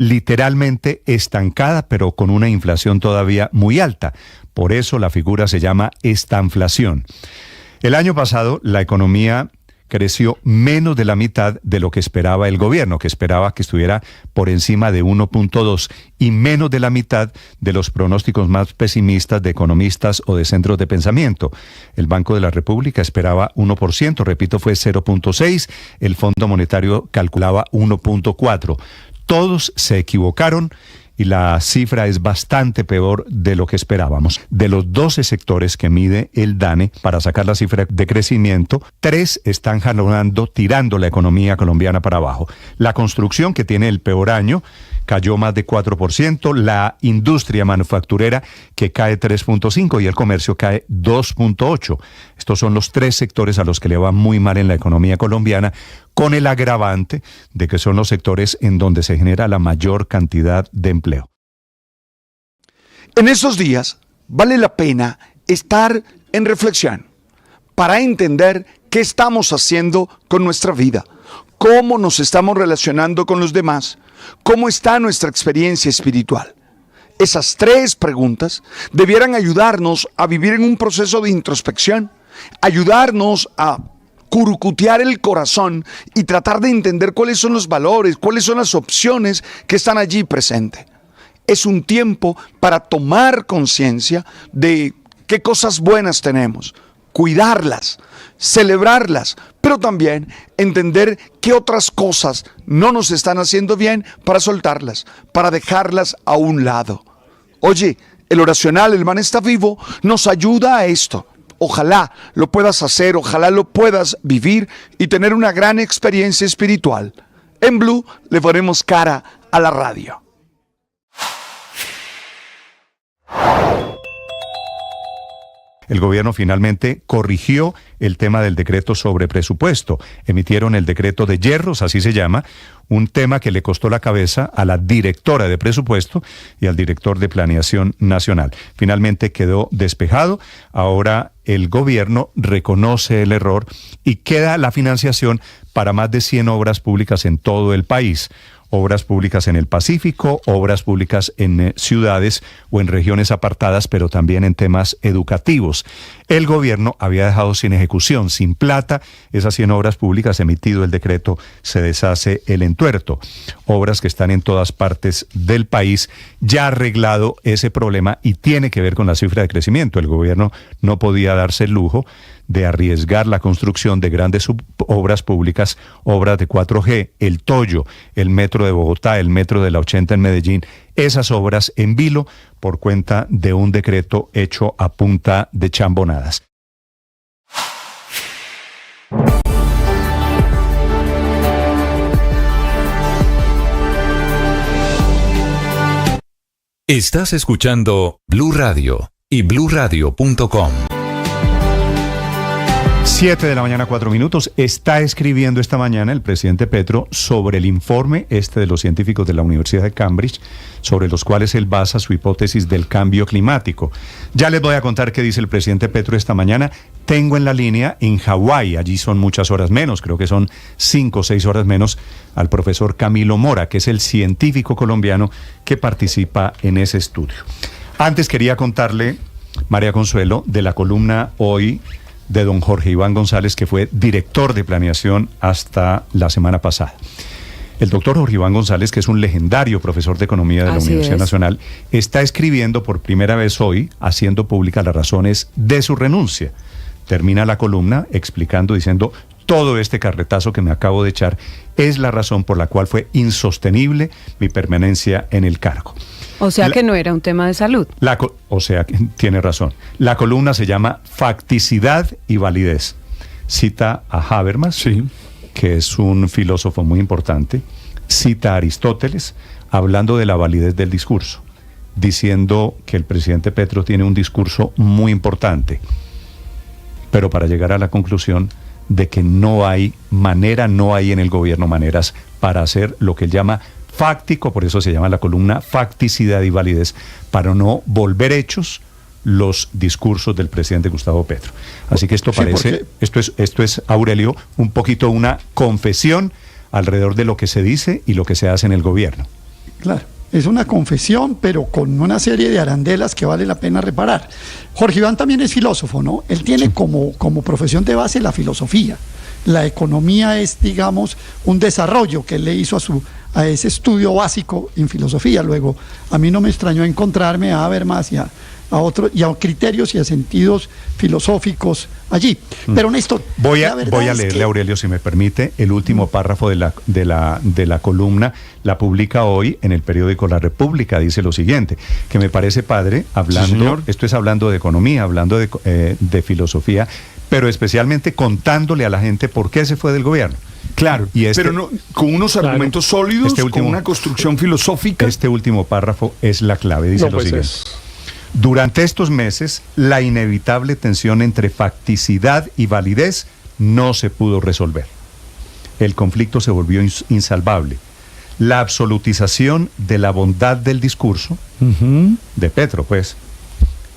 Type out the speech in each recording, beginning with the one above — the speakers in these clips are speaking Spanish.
literalmente estancada, pero con una inflación todavía muy alta. Por eso la figura se llama estanflación. El año pasado la economía creció menos de la mitad de lo que esperaba el gobierno, que esperaba que estuviera por encima de 1.2 y menos de la mitad de los pronósticos más pesimistas de economistas o de centros de pensamiento. El Banco de la República esperaba 1%, repito, fue 0.6, el Fondo Monetario calculaba 1.4. Todos se equivocaron y la cifra es bastante peor de lo que esperábamos. De los 12 sectores que mide el DANE para sacar la cifra de crecimiento, 3 están jalonando, tirando la economía colombiana para abajo. La construcción, que tiene el peor año, cayó más de 4%, la industria manufacturera, que cae 3.5%, y el comercio cae 2.8%. Estos son los 3 sectores a los que le va muy mal en la economía colombiana, con el agravante de que son los sectores en donde se genera la mayor cantidad de empleo. En estos días vale la pena estar en reflexión para entender qué estamos haciendo con nuestra vida, cómo nos estamos relacionando con los demás, cómo está nuestra experiencia espiritual. Esas 3 preguntas debieran ayudarnos a vivir en un proceso de introspección, ayudarnos a curucutear el corazón y tratar de entender cuáles son los valores, cuáles son las opciones que están allí presentes. Es un tiempo para tomar conciencia de qué cosas buenas tenemos, cuidarlas, celebrarlas, pero también entender qué otras cosas no nos están haciendo bien para soltarlas, para dejarlas a un lado. Oye, el oracional, el Man está vivo, nos ayuda a esto. Ojalá lo puedas hacer, ojalá lo puedas vivir y tener una gran experiencia espiritual. En Blue le ponemos cara a la radio. El gobierno finalmente corrigió el tema del decreto sobre presupuesto. Emitieron el decreto de hierros, así se llama, un tema que le costó la cabeza a la directora de presupuesto y al director de planeación nacional. Finalmente quedó despejado. Ahora el gobierno reconoce el error y queda la financiación para más de 100 obras públicas en todo el país. Obras públicas en el Pacífico, obras públicas en ciudades o en regiones apartadas, pero también en temas educativos. El gobierno había dejado sin ejecución, sin plata, esas 100 obras públicas. Emitido el decreto, se deshace el entuerto. Obras que están en todas partes del país. Ya arreglado ese problema y tiene que ver con la cifra de crecimiento. El gobierno no podía darse el lujo de arriesgar la construcción de grandes obras públicas, obras de 4G, el Toyo, el Metro de Bogotá, el Metro de la 80 en Medellín, esas obras en vilo por cuenta de un decreto hecho a punta de chambonadas. Estás escuchando Blue Radio y bluradio.com. 7 de la mañana, 4 minutos. Está escribiendo esta mañana el presidente Petro sobre el informe de los científicos de la Universidad de Cambridge, sobre los cuales él basa su hipótesis del cambio climático. Ya les voy a contar qué dice el presidente Petro esta mañana. Tengo en la línea en Hawái, allí son muchas horas menos, creo que son 5 o 6 horas menos, al profesor Camilo Mora, que es el científico colombiano que participa en ese estudio. Antes quería contarle, María Consuelo, de la columna hoy de don Jorge Iván González, que fue director de planeación hasta la semana pasada. El doctor Jorge Iván González, que es un legendario profesor de economía de la Universidad Nacional, está escribiendo por primera vez hoy, haciendo públicas las razones de su renuncia. Termina la columna explicando, diciendo: todo este carretazo que me acabo de echar es la razón por la cual fue insostenible mi permanencia en el cargo. O sea que no era un tema de salud. O sea que tiene razón. La columna se llama Facticidad y Validez. Cita a Habermas, sí, que es un filósofo muy importante. Cita a Aristóteles, hablando de la validez del discurso, diciendo que el presidente Petro tiene un discurso muy importante, pero para llegar a la conclusión de que no hay en el gobierno maneras para hacer lo que él llama fáctico, por eso se llama la columna Facticidad y Validez, para no volver hechos los discursos del presidente Gustavo Petro. Así que esto parece, esto es, Aurelio, un poquito una confesión alrededor de lo que se dice y lo que se hace en el gobierno. Claro, es una confesión, pero con una serie de arandelas que vale la pena reparar. Jorge Iván también es filósofo, ¿no? Él tiene como profesión de base la filosofía. La economía es, digamos, un desarrollo que él le hizo a ese estudio básico en filosofía. Luego, a mí no me extrañó encontrarme a Habermas y a criterios y a sentidos filosóficos allí. Pero Néstor, voy a leerle, Aurelio, si me permite, el último párrafo de la columna. La publica hoy en el periódico La República. Dice lo siguiente, que me parece padre, esto es hablando de economía, hablando de filosofía, pero especialmente contándole a la gente por qué se fue del gobierno. Claro, pero no, con unos argumentos sólidos, con una construcción filosófica. Este último párrafo es la clave, dice lo siguiente. Durante estos meses, la inevitable tensión entre facticidad y validez no se pudo resolver. El conflicto se volvió insalvable. La absolutización de la bondad del discurso, de Petro, pues,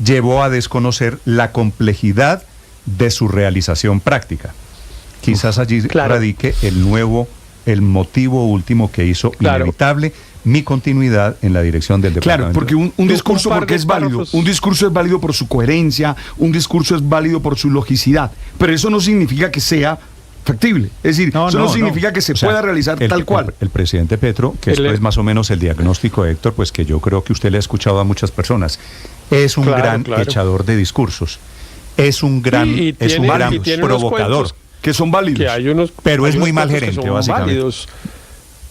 llevó a desconocer la complejidad de su realización práctica. Quizás allí radique el motivo último que hizo inevitable mi continuidad en la dirección del departamento. Claro, porque un discurso porque es válido, un discurso es válido por su coherencia, un discurso es válido por su logicidad, pero eso no significa que sea factible, es decir, eso no significa que se pueda realizar tal cual. El presidente Petro, que esto es más o menos el diagnóstico, Héctor, pues que yo creo que usted le ha escuchado a muchas personas, es un gran echador de discursos, es un gran provocador. Que son válidos. Pero es muy mal gerente, básicamente.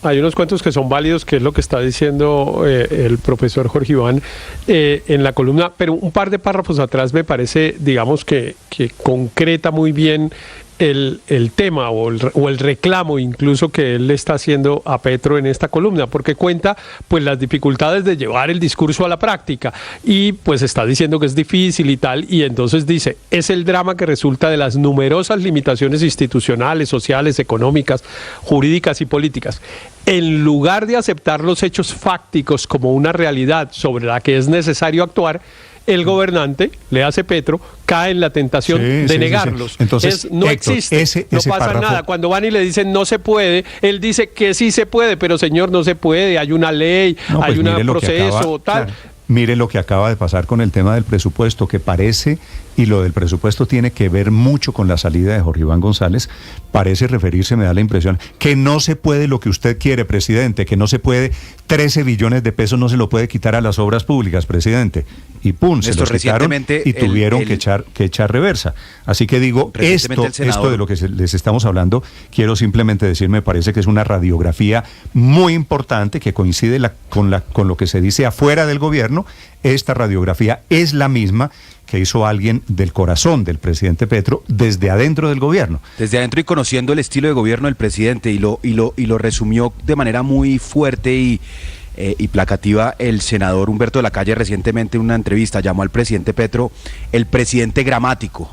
Hay unos cuentos que son válidos, que es lo que está diciendo el profesor Jorge Iván en la columna, pero un par de párrafos atrás me parece, digamos, que concreta muy bien el tema o el reclamo incluso que él le está haciendo a Petro en esta columna, porque cuenta pues las dificultades de llevar el discurso a la práctica y pues está diciendo que es difícil y tal, y entonces dice, es el drama que resulta de las numerosas limitaciones institucionales, sociales, económicas, jurídicas y políticas. En lugar de aceptar los hechos fácticos como una realidad sobre la que es necesario actuar, el gobernante, le hace Petro, cae en la tentación de negarlos. Entonces, no Héctor, existe, no pasa párrafo... nada. Cuando van y le dicen no se puede, él dice que sí se puede, pero señor, no se puede, hay una ley, hay un proceso, tal. Claro. Mire lo que acaba de pasar con el tema del presupuesto, que parece, y lo del presupuesto tiene que ver mucho con la salida de Jorge Iván González, parece referirse, me da la impresión, que no se puede lo que usted quiere, presidente, que no se puede, 13 billones de pesos no se lo puede quitar a las obras públicas, presidente. Y pum, se los quitaron y tuvieron que echar reversa. Así que digo, esto de lo que les estamos hablando, quiero simplemente decir, me parece que es una radiografía muy importante que coincide con lo que se dice afuera del gobierno. Esta radiografía es la misma que hizo alguien del corazón del presidente Petro desde adentro del gobierno. Desde adentro y conociendo el estilo de gobierno del presidente, y lo resumió de manera muy fuerte y placativa el senador Humberto de la Calle recientemente en una entrevista. Llamó al presidente Petro el presidente gramático,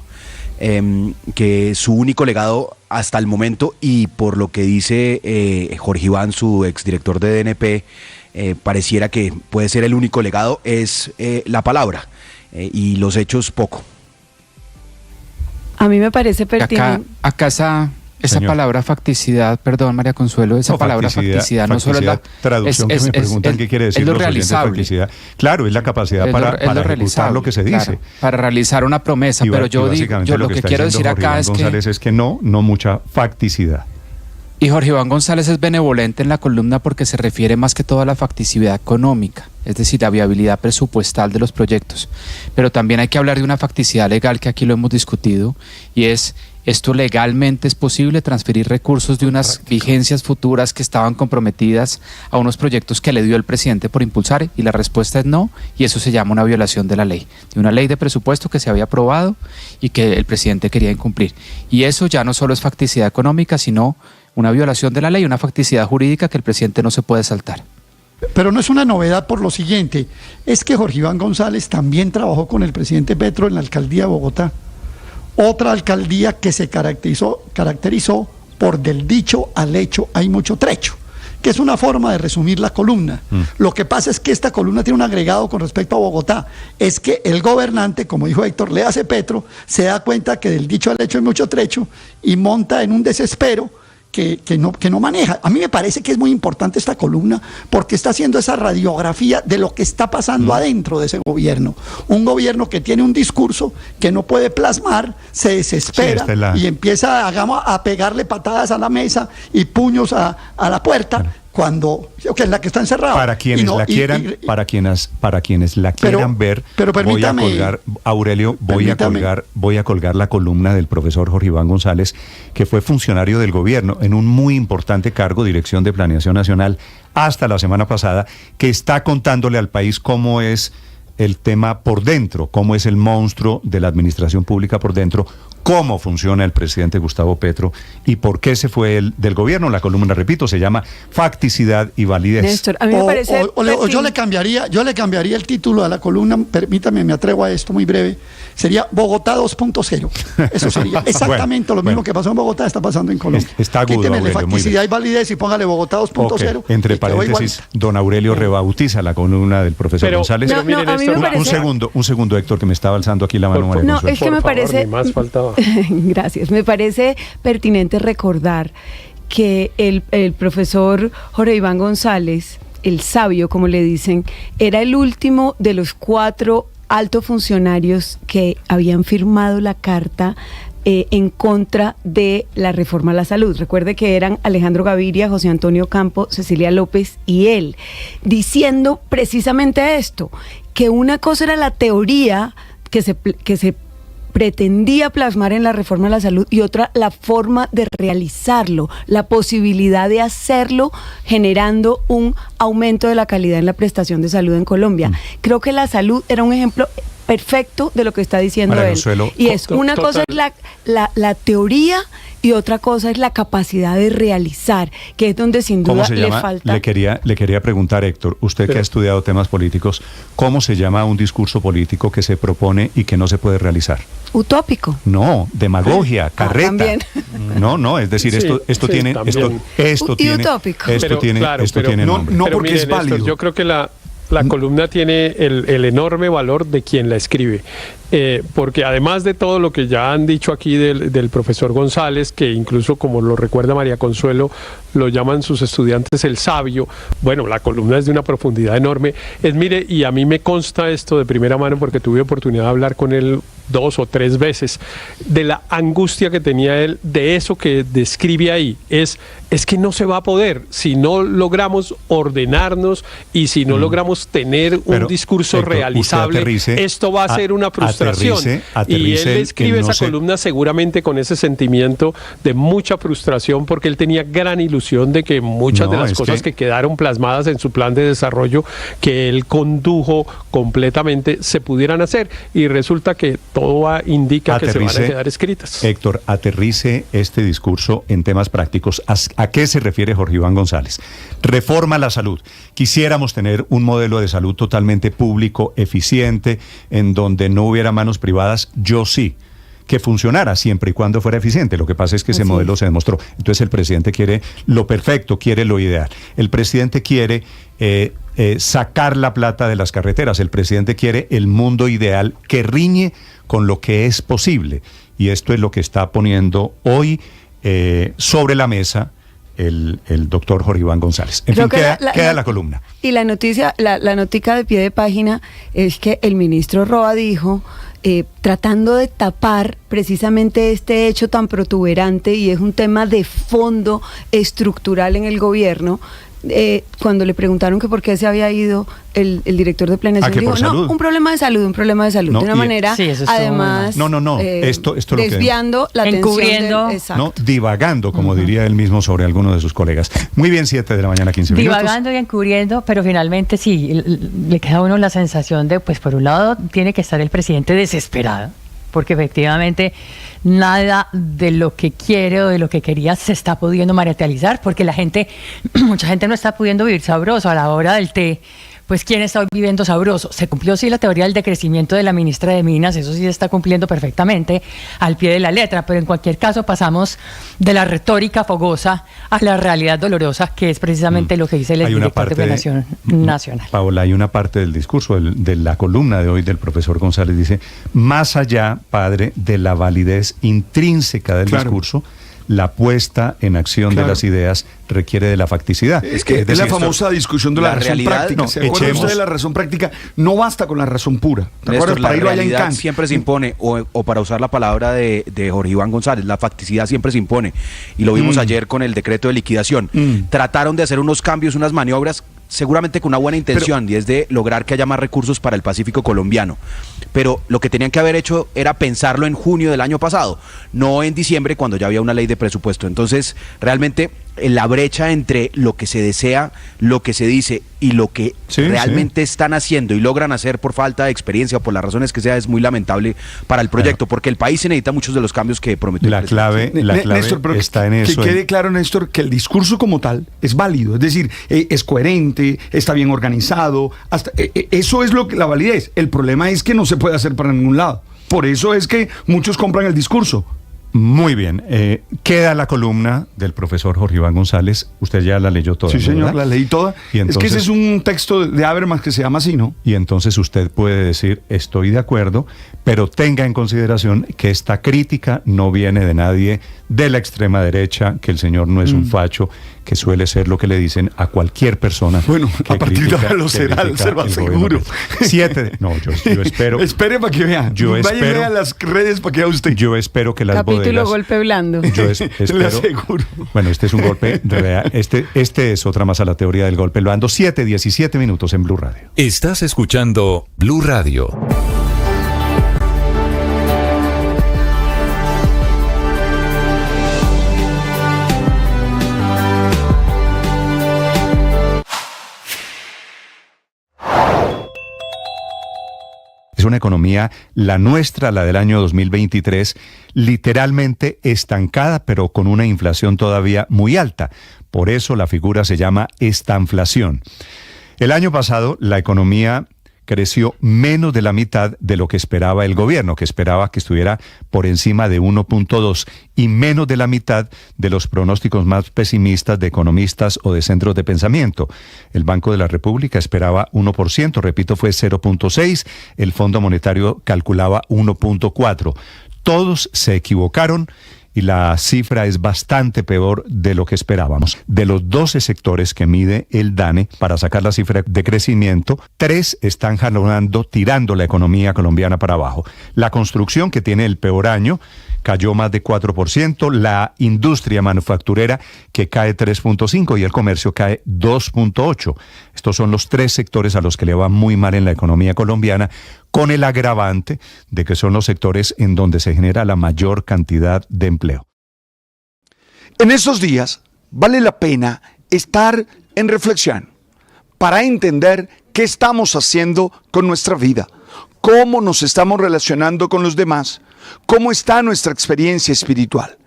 que su único legado hasta el momento, y por lo que dice Jorge Iván, su exdirector de DNP, pareciera que puede ser el único legado, es la palabra, y los hechos poco. A mí me parece pertinente. Acá esa palabra facticidad, perdón, María Consuelo, esa palabra facticidad no solo es la traducción que me preguntan qué quiere decir es lo realizable. Claro, es la capacidad para ejecutar lo que se dice. Claro, para realizar una promesa, pero yo lo que quiero decir acá es que no mucha facticidad. Y Jorge Iván González es benevolente en la columna porque se refiere más que todo a la facticidad económica, es decir, la viabilidad presupuestal de los proyectos. Pero también hay que hablar de una facticidad legal, que aquí lo hemos discutido, y es: ¿esto legalmente es posible, transferir recursos de unas vigencias futuras que estaban comprometidas a unos proyectos que le dio el presidente por impulsar? Y la respuesta es no, y eso se llama una violación de la ley, de una ley de presupuesto que se había aprobado y que el presidente quería incumplir. Y eso ya no solo es facticidad económica, sino una violación de la ley, una facticidad jurídica que el presidente no se puede saltar. Pero no es una novedad por lo siguiente, es que Jorge Iván González también trabajó con el presidente Petro en la alcaldía de Bogotá. Otra alcaldía que se caracterizó por del dicho al hecho hay mucho trecho, que es una forma de resumir la columna. Lo que pasa es que esta columna tiene un agregado con respecto a Bogotá, es que el gobernante, como dijo Héctor, le hace Petro, se da cuenta que del dicho al hecho hay mucho trecho y monta en un desespero que no maneja. A mí me parece que es muy importante esta columna porque está haciendo esa radiografía de lo que está pasando adentro de ese gobierno. Un gobierno que tiene un discurso que no puede plasmar, se desespera y empieza a pegarle patadas a la mesa y puños a la puerta. Cuando en la que está encerrada. Para quienes la quieran, para quienes la quieran ver, pero permítame, voy a colgar, Aurelio, voy a colgar la columna del profesor Jorge Iván González, que fue funcionario del gobierno en un muy importante cargo, Dirección de Planeación Nacional, hasta la semana pasada, que está contándole al país cómo es el tema por dentro, cómo es el monstruo de la administración pública por dentro, cómo funciona el presidente Gustavo Petro y por qué se fue él del gobierno. La columna, repito, se llama Facticidad y Validez. Néstor, a mí me parece... yo le cambiaría el título a la columna, permítame, me atrevo a esto muy breve, sería Bogotá 2.0. Eso sería exactamente lo mismo que pasó en Bogotá, está pasando en Colombia. Está agudo, Quítemele Facticidad y Validez y póngale Bogotá 2.0. Okay. Entre paréntesis, don Aurelio rebautiza la columna del profesor González. Pero miren, un segundo, Héctor, que me estaba alzando aquí la mano. María No, Consuelo. es que me parece... más faltaba. Gracias. Me parece pertinente recordar que el profesor Jorge Iván González, el sabio, como le dicen, era el último de los 4 altos funcionarios que habían firmado la carta en contra de la reforma a la salud. Recuerde que eran Alejandro Gaviria, José Antonio Campo, Cecilia López y él, diciendo precisamente esto, que una cosa era la teoría que se pretendía plasmar en la reforma a la salud y otra la forma de realizarlo, la posibilidad de hacerlo generando un aumento de la calidad en la prestación de salud en Colombia. Creo que la salud era un ejemplo perfecto de lo que está diciendo María él. Consuelo, Y es una cosa es la teoría y otra cosa es la capacidad de realizar, que es donde sin duda le falta. Le quería preguntar, Héctor, usted que ha estudiado temas políticos, ¿cómo se llama un discurso político que se propone y que no se puede realizar? Utópico. No, demagogia, carreta. También. No, es decir, esto tiene utópico. Esto tiene nombre. No, pero porque miren, es válido. Néstor, yo creo que la columna tiene el enorme valor de quien la escribe. Porque además de todo lo que ya han dicho aquí del profesor González, que incluso, como lo recuerda María Consuelo, lo llaman sus estudiantes el sabio, bueno, la columna es de una profundidad enorme. Mire, y a mí me consta esto de primera mano porque tuve oportunidad de hablar con él 2 o 3 veces, de la angustia que tenía él, de eso que describe ahí, es que no se va a poder si no logramos ordenarnos y si no logramos tener un discurso Héctor, realizable, esto va a ser una frustración. Y él escribe esa columna seguramente con ese sentimiento de mucha frustración, porque él tenía gran ilusión de que muchas de las cosas que quedaron plasmadas en su plan de desarrollo que él condujo completamente se pudieran hacer, y resulta que todo indica que se van a quedar escritas. Héctor, aterrice este discurso en temas prácticos. ¿A qué se refiere Jorge Iván González? Reforma a la salud. Quisiéramos tener un modelo de salud totalmente público, eficiente, en donde no hubiera manos privadas. Yo sí, que funcionara siempre y cuando fuera eficiente. Lo que pasa es que ese modelo se demostró. Entonces el presidente quiere lo perfecto, quiere lo ideal. El presidente quiere sacar la plata de las carreteras. El presidente quiere el mundo ideal que riñe con lo que es posible. Y esto es lo que está poniendo hoy sobre la mesa el doctor Jorge Iván González. En fin, queda la columna. Y la noticia, la notica de pie de página es que el ministro Roa dijo, tratando de tapar precisamente este hecho tan protuberante, y es un tema de fondo estructural en el gobierno, cuando le preguntaron que por qué se había ido el director de planeación, dijo, no, un problema de salud, no, de una manera, además, esto desviando la atención, divagando, como diría él mismo sobre alguno de sus colegas. Muy bien, 7 de la mañana, 15 minutos. Divagando y encubriendo, pero finalmente sí, le queda a uno la sensación de, pues por un lado, tiene que estar el presidente desesperado, porque efectivamente nada de lo que quiere o de lo que quería se está pudiendo materializar, porque mucha gente no está pudiendo vivir sabroso a la hora del té. Pues ¿quién está viviendo sabroso? Se cumplió sí la teoría del decrecimiento de la ministra de Minas, eso sí se está cumpliendo perfectamente al pie de la letra, pero en cualquier caso pasamos de la retórica fogosa a la realidad dolorosa, que es precisamente lo que dice el director de Planeación Nacional. Paola, hay una parte del discurso, de la columna de hoy del profesor González, dice, más allá, padre, de la validez intrínseca del discurso, la puesta en acción de las ideas requiere de la facticidad. Es que es la famosa discusión de la razón realidad, práctica. no, ¿Se acuerdan ustedes de la razón práctica? No basta con la razón pura. ¿Te acuerdas? La Para irlo allá en realidad Kant. siempre se impone, o para usar la palabra de Jorge Iván González, la facticidad siempre se impone. Y lo vimos ayer con el decreto de liquidación. Trataron de hacer unos cambios, unas maniobras, seguramente con una buena intención, y es de lograr que haya más recursos para el Pacífico colombiano. Pero lo que tenían que haber hecho era pensarlo en junio del año pasado, no en diciembre, cuando ya había una ley de presupuesto. Entonces, realmente, la brecha entre lo que se desea, lo que se dice y lo que realmente están haciendo y logran hacer por falta de experiencia o por las razones que sea, es muy lamentable para el proyecto, porque el país se necesita muchos de los cambios que prometió. La clave Néstor, pero está en eso. Que quede claro, Néstor, que el discurso como tal es válido, es decir, es coherente, está bien organizado, eso es la validez. El problema es que no se puede hacer para ningún lado. Por eso es que muchos compran el discurso. Muy bien. Queda la columna del profesor Jorge Iván González. Usted ya la leyó toda. Sí, señor, ¿verdad? la leí toda. Y entonces, es que ese es un texto de Habermas que se llama así, ¿no? Y entonces usted puede decir, estoy de acuerdo, pero tenga en consideración que esta crítica no viene de nadie de la extrema derecha, que el señor no es un facho, que suele ser lo que le dicen a cualquier persona. Bueno, que a partir de ahora lo que será, critica se lo el aseguro. gobierno. No, yo espero. Espere para que vea. Vaya y vea las redes para que vea usted. Yo espero que las Capítulo bodegas... golpe blando. Yo espero. Le aseguro. Bueno, este es un golpe real. Este es otra más a la teoría del golpe blando. 7:17 minutos en Blue Radio. Estás escuchando Blue Radio. Es una economía, la nuestra, la del año 2023, literalmente estancada, pero con una inflación todavía muy alta. Por eso la figura se llama estanflación. El año pasado la economía creció menos de la mitad de lo que esperaba el gobierno, que esperaba que estuviera por encima de 1.2, y menos de la mitad de los pronósticos más pesimistas de economistas o de centros de pensamiento. El Banco de la República esperaba 1%, repito, fue 0.6, el Fondo Monetario calculaba 1.4. Todos se equivocaron y la cifra es bastante peor de lo que esperábamos. De los 12 sectores que mide el DANE para sacar la cifra de crecimiento, 3 están jalonando, tirando la economía colombiana para abajo. La construcción, que tiene el peor año, cayó más de 4%, la industria manufacturera, que cae 3.5%, y el comercio cae 2.8%. Estos son los 3 sectores a los que le va muy mal en la economía colombiana, con el agravante de que son los sectores en donde se genera la mayor cantidad de empleo. En estos días vale la pena estar en reflexión para entender qué estamos haciendo con nuestra vida, cómo nos estamos relacionando con los demás, cómo está nuestra experiencia espiritual.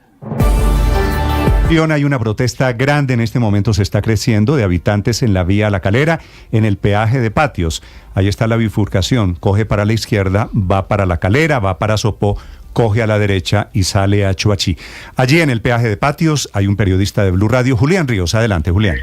Hay una protesta grande en este momento, se está creciendo, de habitantes en la vía La Calera, en el peaje de Patios. Ahí está la bifurcación, coge para la izquierda, va para La Calera, va para Sopó, coge a la derecha y sale a Chuachí. Allí en el peaje de Patios hay un periodista de Blue Radio, Julián Ríos. Adelante, Julián.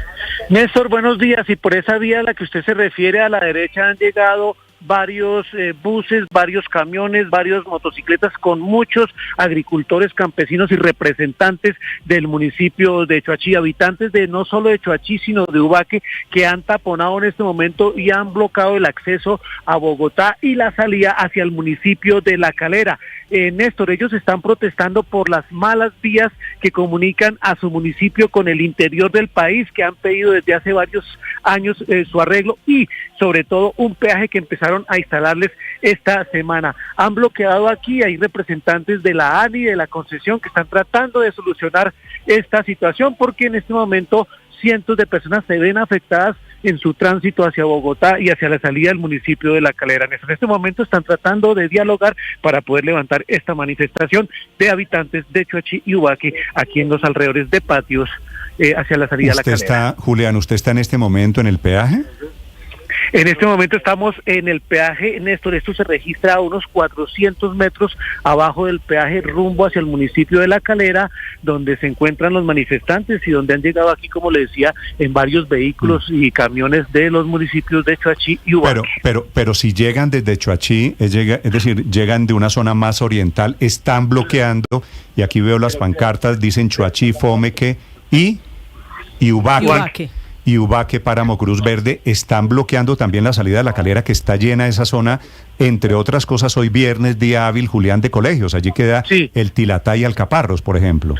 Néstor, buenos días. Y por esa vía a la que usted se refiere, a la derecha han llegado varios buses, varios camiones, varias motocicletas con muchos agricultores, campesinos y representantes del municipio de Chuachí, habitantes de no solo de Chuachí, sino de Ubaque, que han taponado en este momento y han bloqueado el acceso a Bogotá y la salida hacia el municipio de La Calera. Néstor, ellos están protestando por las malas vías que comunican a su municipio con el interior del país, que han pedido desde hace varios años su arreglo, y sobre todo un peaje que empezaron a instalarles esta semana. Han bloqueado aquí, hay representantes de la ANI, de la concesión, que están tratando de solucionar esta situación, porque en este momento cientos de personas se ven afectadas en su tránsito hacia Bogotá y hacia la salida del municipio de La Calera. En este momento están tratando de dialogar para poder levantar esta manifestación de habitantes de Chuachí y Ubaque aquí en los alrededores de Patios hacia la salida de La Calera. Julián, ¿usted está en este momento en el peaje? En este momento estamos en el peaje, Néstor, esto se registra a unos 400 metros abajo del peaje rumbo hacia el municipio de La Calera, donde se encuentran los manifestantes y donde han llegado aquí, como le decía, en varios vehículos y camiones de los municipios de Choachí y Ubaque. Pero si llegan desde Choachí, es decir, llegan de una zona más oriental, están bloqueando, y aquí veo las pancartas, dicen Choachí, Fomeque y Ubaque. Y Ubaque, Páramo, Cruz Verde, están bloqueando también la salida de La Calera, que está llena esa zona, entre otras cosas. Hoy viernes, día hábil, Julián, de colegios, allí queda el Tilatá y Alcaparros, por ejemplo.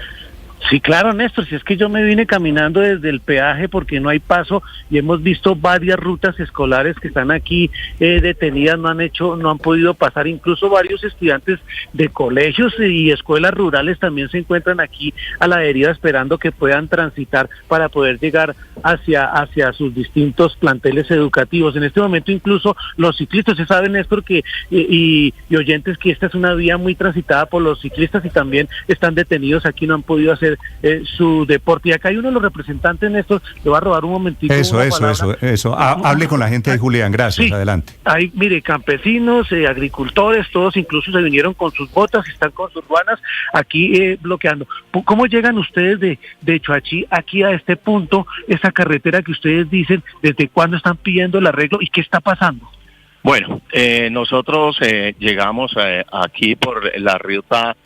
Sí, claro, Néstor, si es que yo me vine caminando desde el peaje porque no hay paso y hemos visto varias rutas escolares que están aquí detenidas, no han podido pasar, incluso varios estudiantes de colegios y escuelas rurales también se encuentran aquí a la deriva esperando que puedan transitar para poder llegar hacia sus distintos planteles educativos. En este momento incluso los ciclistas, se sabe, Néstor, y oyentes, que esta es una vía muy transitada por los ciclistas y también están detenidos aquí, no han podido hacer su deporte. Y acá hay uno de los representantes, Néstor, le va a robar un momentito. Eso. Hable con la gente de Julián, gracias, sí, adelante. Hay, mire, campesinos, agricultores, todos incluso se vinieron con sus botas, están con sus ruanas aquí bloqueando. ¿Cómo llegan ustedes de Choachí aquí a este punto, esa carretera que ustedes dicen, desde cuándo están pidiendo el arreglo y qué está pasando? Bueno, nosotros llegamos aquí por la ruta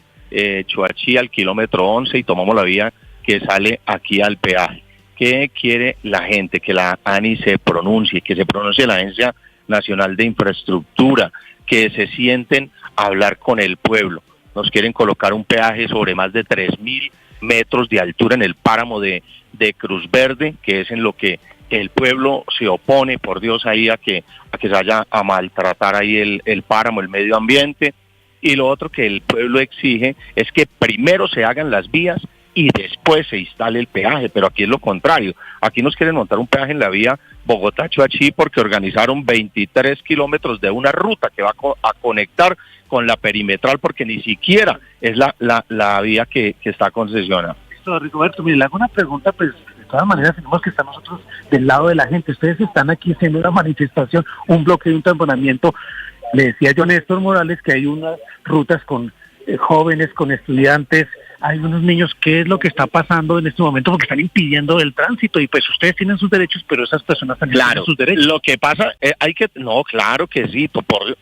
Choachí al kilómetro 11 y tomamos la vía que sale aquí al peaje. ¿Qué quiere la gente? Que la ANI se pronuncie, que se pronuncie la Agencia Nacional de Infraestructura, que se sienten a hablar con el pueblo. Nos quieren colocar un peaje sobre más de 3.000 metros de altura en el páramo de Cruz Verde, que es en lo que el pueblo se opone, por Dios, ahí a que se vaya a maltratar ahí el páramo, el medio ambiente. Y lo otro que el pueblo exige es que primero se hagan las vías y después se instale el peaje, pero aquí es lo contrario. Aquí nos quieren montar un peaje en la vía Bogotá-Choachí porque organizaron 23 kilómetros de una ruta que va a conectar con la perimetral, porque ni siquiera es la vía que está concesionada. Rigoberto, mire, le hago una pregunta, pues de todas maneras tenemos que estar nosotros del lado de la gente. Ustedes están aquí haciendo una manifestación, un bloqueo, un tamponamiento. Le decía yo a Néstor Morales que hay unas rutas con jóvenes, con estudiantes, hay unos niños. ¿Qué es lo que está pasando en este momento? Porque están impidiendo el tránsito y pues ustedes tienen sus derechos, pero esas personas también tienen sus derechos. Lo que pasa, claro que sí,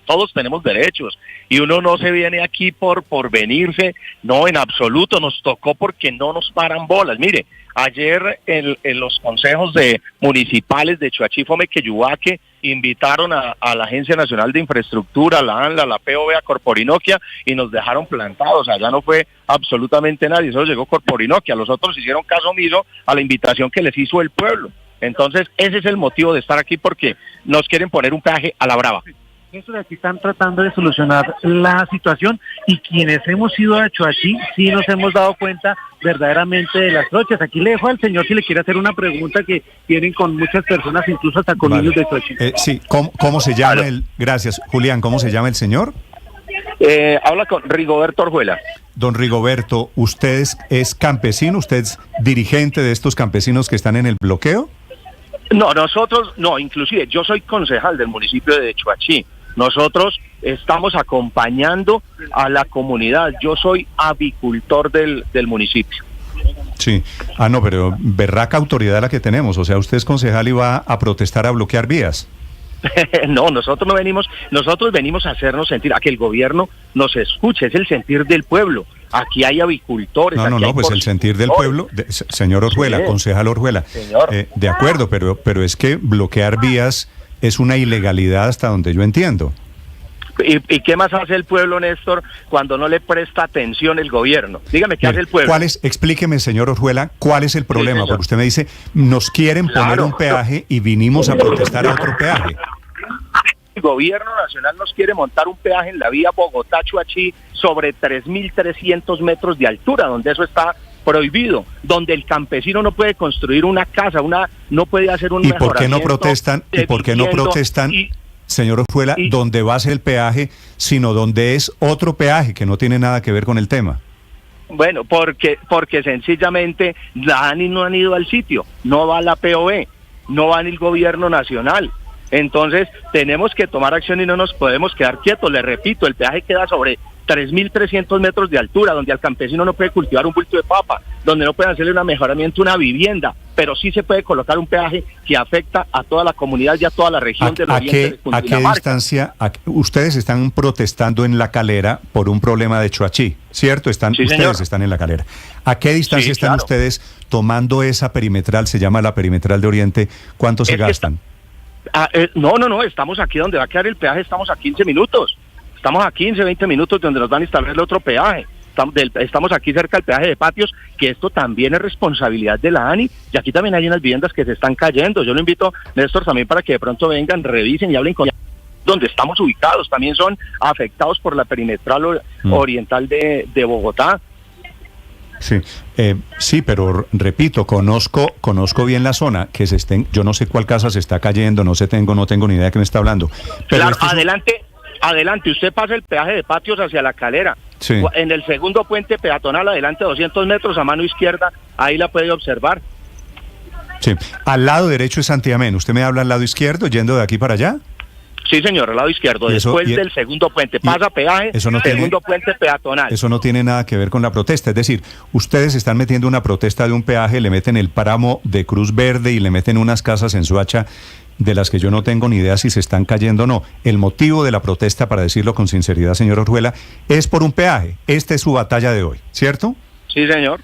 todos tenemos derechos y uno no se viene aquí por venirse, no, en absoluto, nos tocó porque no nos paran bolas. Mire, ayer en los consejos municipales de Choachí, Fomeque y Ubaque invitaron a la Agencia Nacional de Infraestructura, a la ANLA, a la POV, a Corporinoquia, y nos dejaron plantados. Allá no fue absolutamente nadie, solo llegó Corporinoquia. Los otros hicieron caso omiso a la invitación que les hizo el pueblo. Entonces, ese es el motivo de estar aquí, porque nos quieren poner un peaje a la brava. Eso de aquí están tratando de solucionar la situación, y quienes hemos ido a Choachí sí nos hemos dado cuenta verdaderamente de las trochas. Aquí le dejo al señor si le quiere hacer una pregunta que tienen con muchas personas, incluso hasta con niños de Choachí. Sí, ¿cómo se llama Gracias, Julián, ¿cómo se llama el señor? Habla con Rigoberto Orjuela. Don Rigoberto, ¿usted es campesino? ¿Usted es dirigente de estos campesinos que están en el bloqueo? No, nosotros, no, inclusive yo soy concejal del municipio de Choachí. Nosotros estamos acompañando a la comunidad. Yo soy avicultor del municipio. Sí. No, pero berraca autoridad la que tenemos. O sea, usted es concejal y va a protestar, a bloquear vías. No, nosotros venimos a hacernos sentir, a que el gobierno nos escuche. Es el sentir del pueblo. Aquí hay avicultores. No, pues el sentir del pueblo, señor Orjuela, sí, concejal Orjuela. De acuerdo, pero es que bloquear vías es una ilegalidad hasta donde yo entiendo. ¿Y qué más hace el pueblo, Néstor, cuando no le presta atención el gobierno? Dígame, ¿qué hace el pueblo? Explíqueme, señor Orjuela, ¿cuál es el problema? Sí, porque usted me dice, nos quieren poner un peaje y vinimos a protestar a otro peaje. El gobierno nacional nos quiere montar un peaje en la vía Bogotá-Choachí sobre 3.300 metros de altura, donde eso está prohibido, donde el campesino no puede construir una casa, no puede hacer un mejoramiento. ¿Y por qué no protestan, señor Orjuela, donde va a ser el peaje, sino donde es otro peaje que no tiene nada que ver con el tema? Bueno, porque sencillamente la ANI no han ido al sitio, no va la POV, no va el gobierno nacional. Entonces, tenemos que tomar acción y no nos podemos quedar quietos. Les repito, el peaje queda sobre 3.300 metros de altura, donde al campesino no puede cultivar un bulto de papa, donde no puede hacerle un mejoramiento, una vivienda, pero sí se puede colocar un peaje que afecta a toda la comunidad y a toda la región del oriente de Cundinamarca. ¿A qué distancia? Ustedes están protestando en La Calera por un problema de Chuachi, ¿cierto? Sí, ustedes señor. están en La Calera. ¿A qué distancia están ustedes tomando esa perimetral? Se llama la perimetral de Oriente. ¿Cuánto se gastan? No, estamos aquí donde va a quedar el peaje, estamos a 15 minutos. Estamos a 15, 20 minutos donde nos van a instalar el otro peaje. Estamos aquí cerca del peaje de Patios, que esto también es responsabilidad de la ANI, y aquí también hay unas viviendas que se están cayendo. Yo lo invito, Néstor, también para que de pronto vengan, revisen y hablen con donde estamos ubicados. También son afectados por la perimetral oriental de Bogotá. Sí, pero repito, conozco bien la zona, yo no sé cuál casa se está cayendo, no tengo ni idea de qué me está hablando. Pero claro, adelante, usted pasa el peaje de Patios hacia La Calera. Sí. En el segundo puente peatonal, adelante 200 metros a mano izquierda, ahí la puede observar. Sí, al lado derecho es Santiamén. ¿Usted me habla al lado izquierdo, yendo de aquí para allá? Sí, señor, al lado izquierdo, después del segundo puente, pasa peaje, segundo puente peatonal. Eso no tiene nada que ver con la protesta, es decir, ustedes están metiendo una protesta de un peaje, le meten el páramo de Cruz Verde y le meten unas casas en Soacha de las que yo no tengo ni idea si se están cayendo o no. El motivo de la protesta, para decirlo con sinceridad, señor Orjuela, es por un peaje. Esta es su batalla de hoy, ¿cierto? Sí, señor.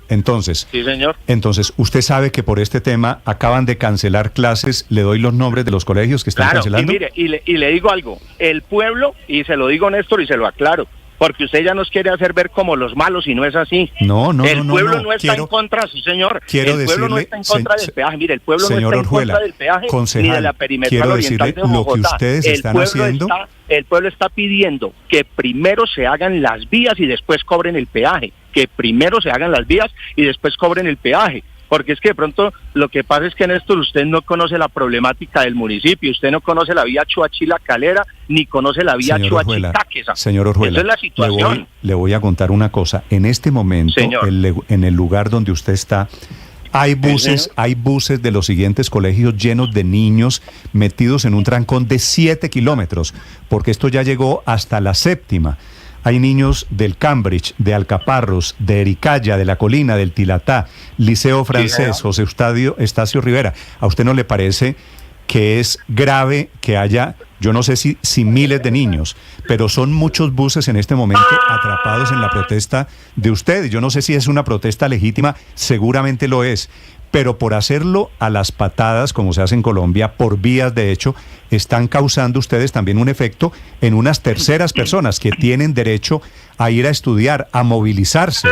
Entonces, sí, señor. Entonces, usted sabe que por este tema acaban de cancelar clases. ¿Le doy los nombres de los colegios que están cancelando? Y mire, y le digo algo, el pueblo, y se lo digo, Néstor, y se lo aclaro, porque usted ya nos quiere hacer ver como los malos y no es así. El pueblo no está en contra, sí, señor. El pueblo no está en contra del peaje. Mire, el pueblo no está en contra del peaje ni de la perimetral oriental de Bogotá. Lo que ustedes están haciendo. El pueblo está pidiendo que primero se hagan las vías y después cobren el peaje. Que primero se hagan las vías y después cobren el peaje. Porque es que de pronto lo que pasa es que, Néstor, usted no conoce la problemática del municipio, usted no conoce la vía Chuachi-La Calera, ni conoce la vía Chuachi-Táqueza. Señor Orjuela, esa es la situación. Le voy a contar una cosa. En este momento, en el lugar donde usted está, hay buses de los siguientes colegios llenos de niños metidos en un trancón de 7 kilómetros, porque esto ya llegó hasta la séptima. Hay niños del Cambridge, de Alcaparros, de Ericaya, de La Colina, del Tilatá, Liceo Francés, José Estacio Rivera. ¿A usted no le parece que es grave que haya, yo no sé si miles de niños, pero son muchos buses en este momento atrapados en la protesta de ustedes? Yo no sé si es una protesta legítima, seguramente lo es, pero por hacerlo a las patadas, como se hace en Colombia, por vías de hecho, están causando ustedes también un efecto en unas terceras personas que tienen derecho a ir a estudiar, a movilizarse,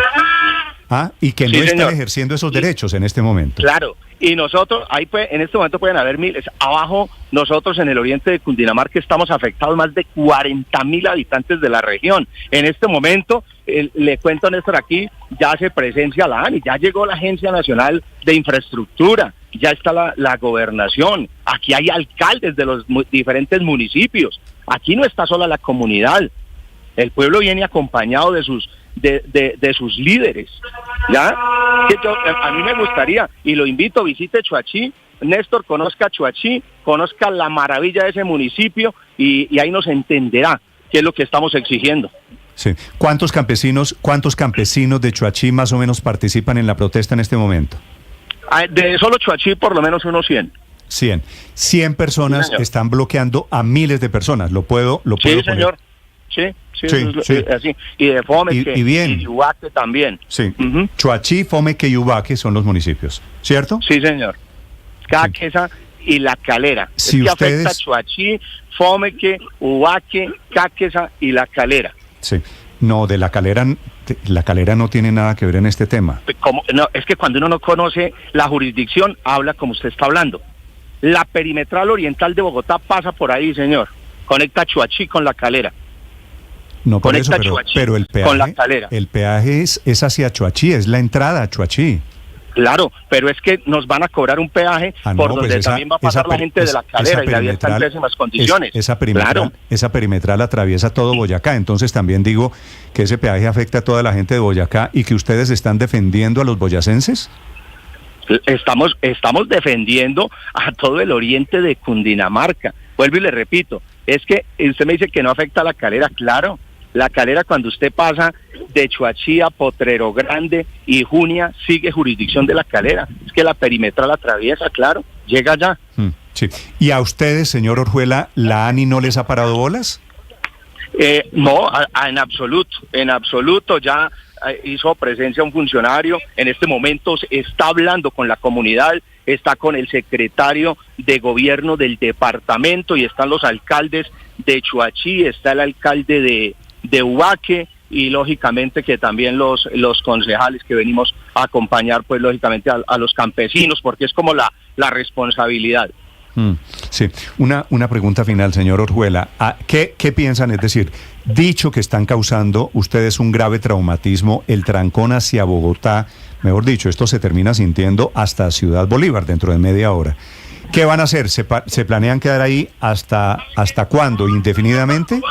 y que no están ejerciendo esos derechos en este momento. Claro, y nosotros, en este momento pueden haber miles. Abajo, nosotros en el oriente de Cundinamarca estamos afectados más de 40.000 habitantes de la región. En este momento, le cuento, Néstor, aquí ya hace presencia la ANI, ya llegó la Agencia Nacional de Infraestructura, ya está la gobernación, aquí hay alcaldes de los diferentes municipios, aquí no está sola la comunidad, el pueblo viene acompañado de sus líderes, ¿ya? A mí me gustaría, y lo invito, visite Chuachi, Néstor, conozca Chuachi, conozca la maravilla de ese municipio y ahí nos entenderá qué es lo que estamos exigiendo. Sí. ¿Cuántos campesinos de Chuachi más o menos participan en la protesta en este momento? De solo Chuachi por lo menos unos 100. 100 personas están bloqueando a miles de personas. ¿Lo puedo sí, señor. Sí. Así. Y de Fomeque y Ubaque también. Sí. Chuachi, Fomeque y Ubaque son los municipios, ¿cierto? Sí, señor. Cáqueza y La Calera. Si es que ustedes... afecta a Chuachi, Fomeque, Ubaque, Cáqueza y La Calera. Sí. No, de La Calera no tiene nada que ver en este tema. No, es que cuando uno no conoce la jurisdicción, habla como usted está hablando. La perimetral oriental de Bogotá pasa por ahí, señor. Conecta Chuachi con La Calera. No, por eso, pero el peaje, con La Calera. El peaje es hacia Chuachi, es la entrada a Chuachi. Claro, pero es que nos van a cobrar un peaje por donde también va a pasar la gente de La Calera y la vía está en pésimas condiciones. Esa perimetral atraviesa todo Boyacá, entonces también digo que ese peaje afecta a toda la gente de Boyacá y que ustedes están defendiendo a los boyacenses. Estamos defendiendo a todo el oriente de Cundinamarca. Vuelvo y le repito, es que usted me dice que no afecta a La Calera. Claro, La Calera, cuando usted pasa de Chuachi a Potrero Grande y Junia, sigue jurisdicción de La Calera. Es que la perimetral atraviesa, claro, llega allá. Sí. ¿Y a ustedes, señor Orjuela, la ANI no les ha parado bolas? No, en absoluto, ya hizo presencia un funcionario, en este momento está hablando con la comunidad, está con el secretario de gobierno del departamento y están los alcaldes de Chuachi, está el alcalde de Ubaque y lógicamente que también los concejales que venimos a acompañar pues lógicamente a los campesinos, porque es como la responsabilidad. Sí, una pregunta final, señor Orjuela. ¿Qué piensan? Es decir, dicho que están causando ustedes un grave traumatismo, el trancón hacia Bogotá, mejor dicho, esto se termina sintiendo hasta Ciudad Bolívar dentro de media hora. ¿Qué van a hacer? ¿Se planean quedar ahí hasta cuándo? ¿Indefinidamente?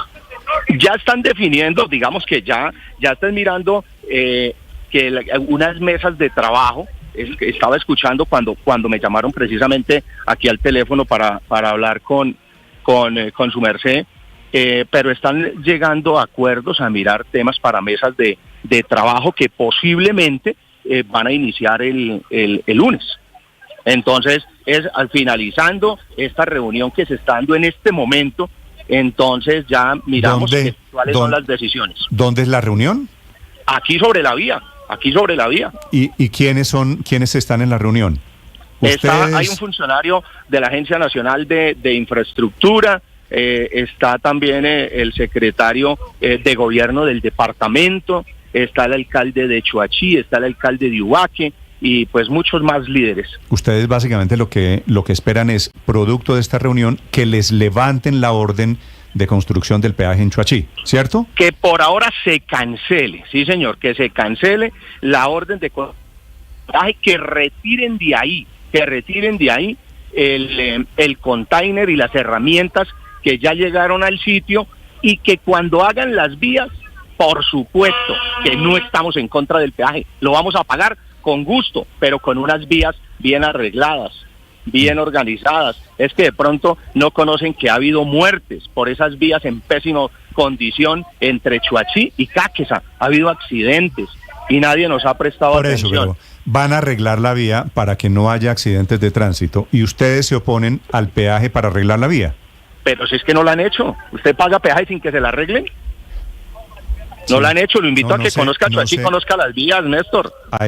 Ya están definiendo, digamos que ya están mirando unas mesas de trabajo. Estaba escuchando cuando me llamaron precisamente aquí al teléfono para hablar con su merced, pero están llegando a acuerdos a mirar temas para mesas de trabajo que posiblemente van a iniciar el lunes. Entonces, al finalizando esta reunión que se está dando en este momento, entonces ya miramos cuáles son las decisiones. ¿Dónde es la reunión? Aquí sobre la vía. ¿Y quiénes están en la reunión? Hay un funcionario de la Agencia Nacional de Infraestructura, está también el secretario de gobierno del departamento, está el alcalde de Chuachi, está el alcalde de Ubaque y pues muchos más líderes. Ustedes básicamente lo que esperan es, producto de esta reunión, que les levanten la orden de construcción del peaje en Chuachi, ¿cierto? Que por ahora se cancele, sí señor, que se cancele la orden de peaje, que retiren de ahí el container y las herramientas que ya llegaron al sitio y que cuando hagan las vías, por supuesto que no estamos en contra del peaje, lo vamos a pagar con gusto, pero con unas vías bien arregladas, bien organizadas. Es que de pronto no conocen que ha habido muertes por esas vías en pésima condición entre Chuachi y Cáqueza. Ha habido accidentes y nadie nos ha prestado atención. Por eso, pero van a arreglar la vía para que no haya accidentes de tránsito y ustedes se oponen al peaje para arreglar la vía. Pero si es que no lo han hecho. ¿Usted paga peaje sin que se la arreglen? No lo han hecho, lo invito a que conozca Chuachi, conozca las vías, Néstor. A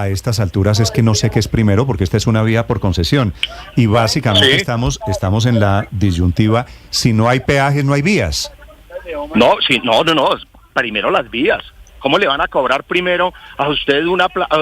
estas alturas es que no sé qué es primero, porque esta es una vía por concesión. Y básicamente estamos en la disyuntiva, si no hay peajes, no hay vías. No, primero las vías. ¿Cómo le van a cobrar primero a usted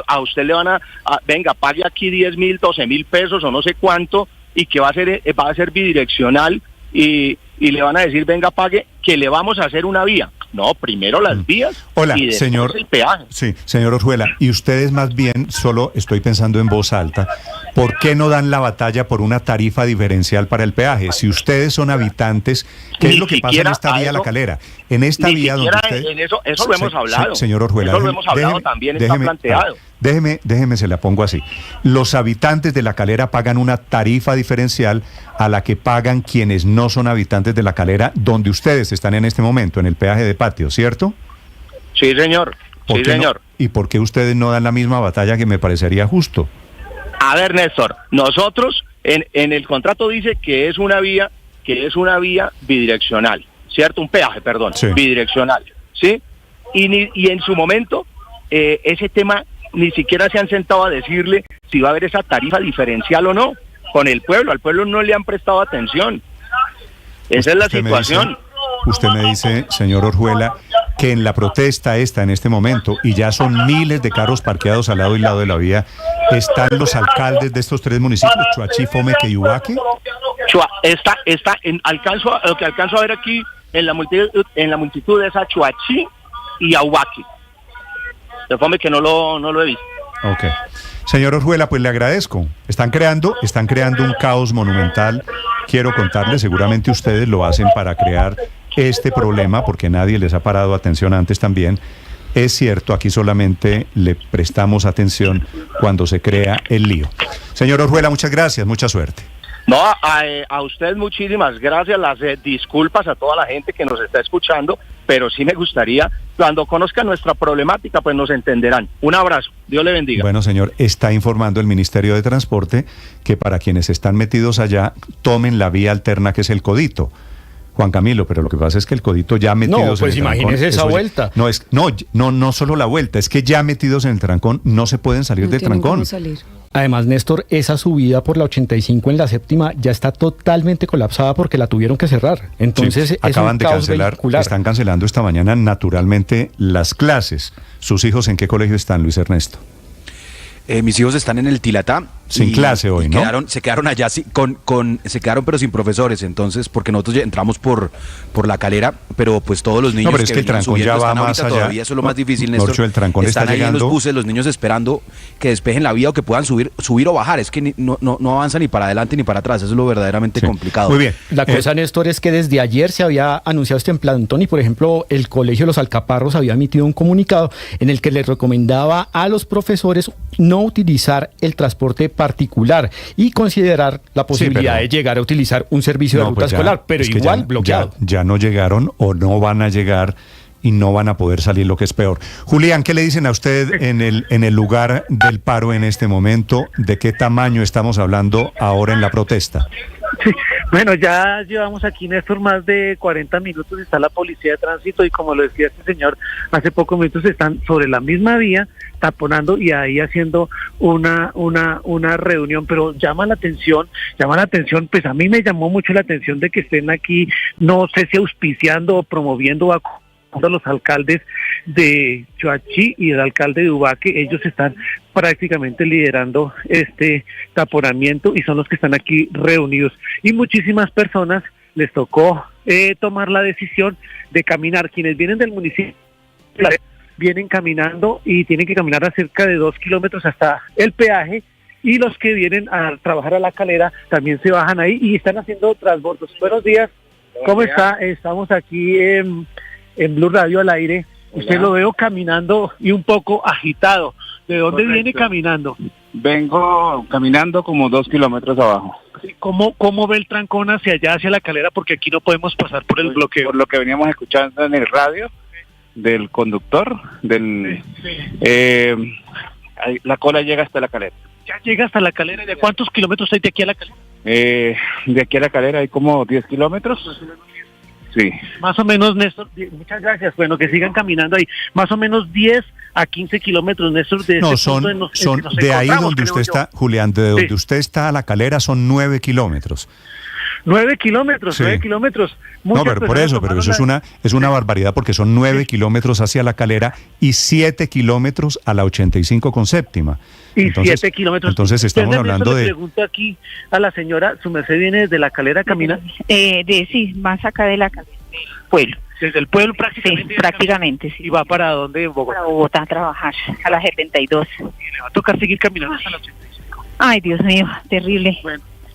a usted le van a venga, pague aquí 10,000, 12,000 pesos o no sé cuánto, y que va a ser bidireccional y le van a decir, venga, pague, que le vamos a hacer una vía? No, primero las vías. Hola, y después señor, el peaje. Sí, señor Orjuela, y ustedes más bien, solo estoy pensando en voz alta, ¿por qué no dan la batalla por una tarifa diferencial para el peaje? Si ustedes son habitantes, ¿qué es lo que pasa en esta vía La Calera? En esta vía donde usted... Eso lo hemos hablado. Señor Orjuela, eso lo hemos hablado, también está planteado. Déjeme, se la pongo así. Los habitantes de La Calera pagan una tarifa diferencial a la que pagan quienes no son habitantes de La Calera, donde ustedes están en este momento, en el peaje de Patio, ¿cierto? Sí, señor. Sí, señor. ¿Y por qué ustedes no dan la misma batalla que me parecería justo? A ver, Néstor, nosotros en el contrato dice que es una vía bidireccional, ¿cierto? Un peaje, perdón, sí. Bidireccional, ¿sí? Y en su momento ese tema ni siquiera se han sentado a decirle si va a haber esa tarifa diferencial o no con el pueblo. Al pueblo no le han prestado atención. Esa es la situación. Usted me dice, señor Orjuela, que en la protesta en este momento, y ya son miles de carros parqueados al lado y lado de la vía, ¿están los alcaldes de estos tres municipios, Chuachi, Fomeque y Ubaque? Lo que alcanzo a ver aquí en la multitud es a Chuachi y a Ubaque. De Fomeque no lo he visto. Ok. Señor Orjuela, pues le agradezco. Están creando un caos monumental. Quiero contarles, seguramente ustedes lo hacen para crear este problema, porque nadie les ha parado atención antes también, Es cierto, aquí solamente le prestamos atención cuando se crea el lío. Señor Orjuela, muchas gracias, mucha suerte. No, a usted muchísimas gracias, las disculpas a toda la gente que nos está escuchando, pero sí me gustaría, cuando conozcan nuestra problemática, pues nos entenderán. Un abrazo, Dios le bendiga. Bueno, señor, está informando el Ministerio de Transporte que para quienes están metidos allá, tomen la vía alterna que es el Codito. Juan Camilo, pero lo que pasa es que el Codito ya metidos en el trancón... No, pues imagínese esa vuelta. No solo la vuelta, es que ya metidos en el trancón no se pueden salir del trancón. Cómo salir. Además, Néstor, esa subida por la 85 en la séptima ya está totalmente colapsada porque la tuvieron que cerrar. Entonces, sí, acaban de cancelar, están cancelando esta mañana naturalmente las clases. ¿Sus hijos en qué colegio están, Luis Ernesto? Mis hijos están en el Tilatá. Sin clase hoy, ¿no? Se quedaron allá se quedaron pero sin profesores, entonces, porque nosotros ya entramos por La Calera, pero pues todos los niños pero es que el trancón ya va más allá. Todavía, eso es lo más difícil, Néstor. Norcho, el trancón están está ahí llegando... en los buses, los niños esperando que despejen la vía o que puedan subir o bajar. Es que no avanza ni para adelante ni para atrás, eso es lo verdaderamente complicado. Muy bien. La cosa, Néstor, es que desde ayer se había anunciado este plantón y, por ejemplo, el Colegio de los Alcaparros había emitido un comunicado en el que le recomendaba a los profesores no utilizar el transporte particular y considerar la posibilidad de llegar a utilizar un servicio de ruta escolar, pero es igual bloqueado. Ya no llegaron o no van a llegar y no van a poder salir, lo que es peor. Julián, ¿qué le dicen a usted en el lugar del paro en este momento? ¿De qué tamaño estamos hablando ahora en la protesta? Sí, bueno, ya llevamos aquí, Néstor, más de 40 minutos, está la policía de tránsito y como lo decía este señor, hace pocos minutos están sobre la misma vía, taponando y ahí haciendo una reunión, pero llama la atención, pues a mí me llamó mucho la atención de que estén aquí, no sé si auspiciando o promoviendo a los alcaldes de Choachí y el alcalde de Ubaque. Ellos están prácticamente liderando este taponamiento y son los que están aquí reunidos. Y muchísimas personas les tocó tomar la decisión de caminar. Quienes vienen del municipio vienen caminando y tienen que caminar a cerca de 2 kilómetros hasta el peaje, y los que vienen a trabajar a La Calera también se bajan ahí y están haciendo transbordos. Buenos días, ¿cómo está? Estamos aquí en Blue Radio al aire. Usted lo veo caminando y un poco agitado. ¿De dónde viene caminando? Vengo caminando como 2 kilómetros abajo. ¿Cómo ve el trancón hacia allá, hacia La Calera? Porque aquí no podemos pasar por el bloqueo. Por lo que veníamos escuchando en el radio del conductor, la cola llega hasta La Calera. ¿Ya llega hasta La Calera? ¿De cuántos kilómetros hay de aquí a La Calera? De aquí a La Calera hay como 10 kilómetros. Sí. Más o menos, Néstor, muchas gracias. Bueno, que sigan caminando ahí. Más o menos 10 a 15 kilómetros, Néstor. Son de ahí donde usted está, Julián, de donde usted está a La Calera son 9 kilómetros. 9 kilómetros, sí. 9 kilómetros. No, pero por eso, es una barbaridad porque son 9 kilómetros hacia La Calera y 7 kilómetros a la 85 con séptima. Y 7 kilómetros. Entonces estamos hablando de... Le pregunto aquí a la señora, ¿su merced viene desde La Calera, camina? Sí, más acá de La Calera, del pueblo. ¿Desde el pueblo prácticamente? Sí, prácticamente, sí. ¿Y va para dónde en Bogotá? Para Bogotá a trabajar, a las 72. ¿Y le va a tocar seguir caminando hasta la 85? Ay, Dios mío, terrible.